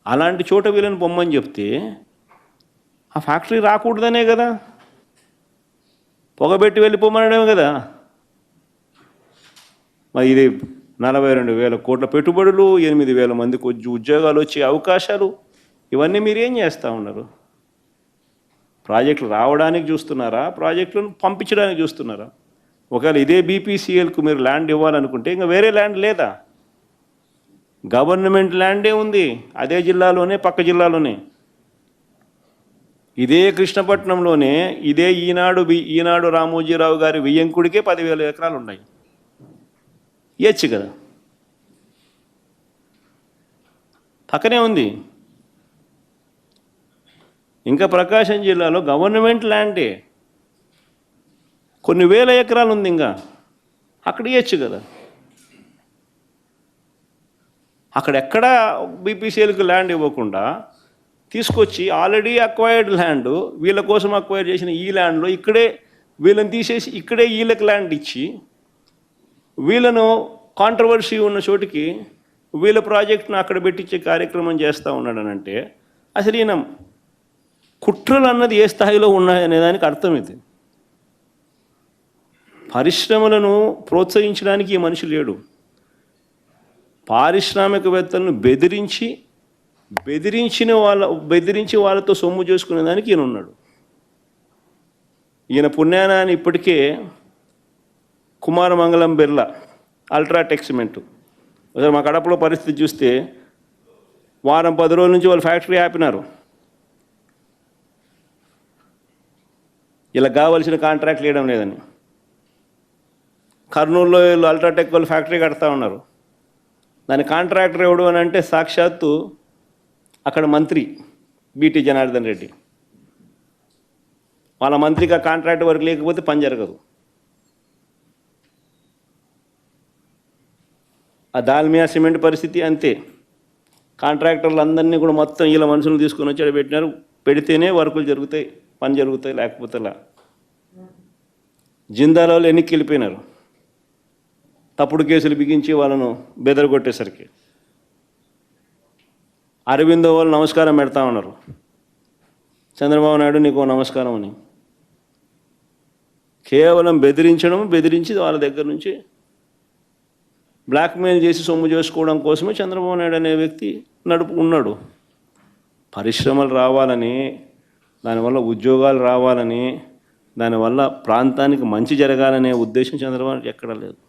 అలాంటి చోట వీళ్ళని పొమ్మని చెప్తే ఆ ఫ్యాక్టరీ రాకూడదనే కదా, పొగబెట్టి వెళ్ళిపోమనడమే కదా. మరి ఇది 42,000 కోట్ల పెట్టుబడులు, 8,000 మందికి ఉద్యోగాలు వచ్చే అవకాశాలు, ఇవన్నీ మీరు ఏం చేస్తూ ఉన్నారు? ప్రాజెక్టులు రావడానికి చూస్తున్నారా, ప్రాజెక్టులను పంపించడానికి చూస్తున్నారా? ఒకవేళ ఇదే బీపీసీఎల్కు మీరు ల్యాండ్ ఇవ్వాలనుకుంటే ఇంకా వేరే ల్యాండ్ లేదా? గవర్నమెంట్ ల్యాండే ఉంది అదే జిల్లాలోనే, పక్క జిల్లాలోనే. ఇదే కృష్ణపట్నంలోనే ఇదే ఈనాడు రామోజీరావు గారి వియ్యంకుడికే 10,000 ఎకరాలు ఉన్నాయి. ఇయ్యచ్చు కదా, పక్కనే ఉంది. ఇంకా ప్రకాశం జిల్లాలో గవర్నమెంట్ ల్యాండే కొన్ని వేల ఎకరాలు ఉంది, ఇంకా అక్కడ ఇవ్వచ్చు కదా. అక్కడెక్కడ బీపీసీఎల్కి ల్యాండ్ ఇవ్వకుండా తీసుకొచ్చి ఆల్రెడీ అక్వైర్డ్ ల్యాండ్, వీళ్ళ కోసం అక్వైర్ చేసిన ఈ ల్యాండ్లో ఇక్కడే వీళ్ళని తీసేసి ఇక్కడే వీళ్ళకి ల్యాండ్ ఇచ్చి వీళ్ళను కాంట్రవర్సీ ఉన్న చోటికి వీళ్ళ ప్రాజెక్టును అక్కడ పెట్టించే కార్యక్రమం చేస్తూ ఉన్నాడనంటే అసలు ఈయన కుట్రలు అన్నది ఏ స్థాయిలో ఉన్నాయనే దానికి అర్థం ఇది. పరిశ్రమలను ప్రోత్సహించడానికి ఈ మనిషి లేడు. పారిశ్రామికవేత్తలను బెదిరించి వాళ్ళతో సొమ్ము చేసుకునే దానికి ఈయన ఉన్నాడు. ఈయన పుణ్యాన ఇప్పటికే కుమారమంగళం బిర్లా, అల్ట్రాటెక్ సిమెంట్, ఒకసారి మా కడపలో పరిస్థితి చూస్తే వారం 10 రోజుల నుంచి వాళ్ళు ఫ్యాక్టరీ ఆపినారు. ఇలా కావాల్సిన కాంట్రాక్ట్ వేయడం లేదని. కర్నూలులో వీళ్ళు అల్ట్రాటెక్ వాళ్ళు ఫ్యాక్టరీ కడతా ఉన్నారు. దాని కాంట్రాక్టర్ ఎవడు అని అంటే సాక్షాత్తు అక్కడ మంత్రి బీటీ జనార్దన్ రెడ్డి. వాళ్ళ మంత్రికి ఆ కాంట్రాక్ట్ వర్క్ లేకపోతే పని జరగదు. ఆ దాల్మియా సిమెంట్ పరిస్థితి అంతే. కాంట్రాక్టర్లు అందరినీ కూడా మొత్తం వీళ్ళ మనుషులు తీసుకొని వచ్చి అక్కడ పెట్టినారు. పెడితేనే వర్కులు జరుగుతాయి, పని జరుగుతాయి, లేకపోతే లా. జిందాలో ఎన్నికి వెళ్ళిపోయినారు తప్పుడు కేసులు బిగించి వాళ్ళను బెదరగొట్టేసరికి. అరవిందో వాళ్ళు నమస్కారం పెడతా ఉన్నారు, చంద్రబాబు నాయుడు నీకు నమస్కారం అని. కేవలం బెదిరించి వాళ్ళ దగ్గర నుంచి బ్లాక్మెయిల్ చేసి సొమ్ము చేసుకోవడం కోసమే చంద్రబాబు నాయుడు అనే వ్యక్తి ఉన్నాడు. పరిశ్రమలు రావాలని, దానివల్ల ఉద్యోగాలు రావాలని, దానివల్ల ప్రాంతానికి మంచి జరగాలనే ఉద్దేశం చంద్రబాబు ఎక్కడా లేదు.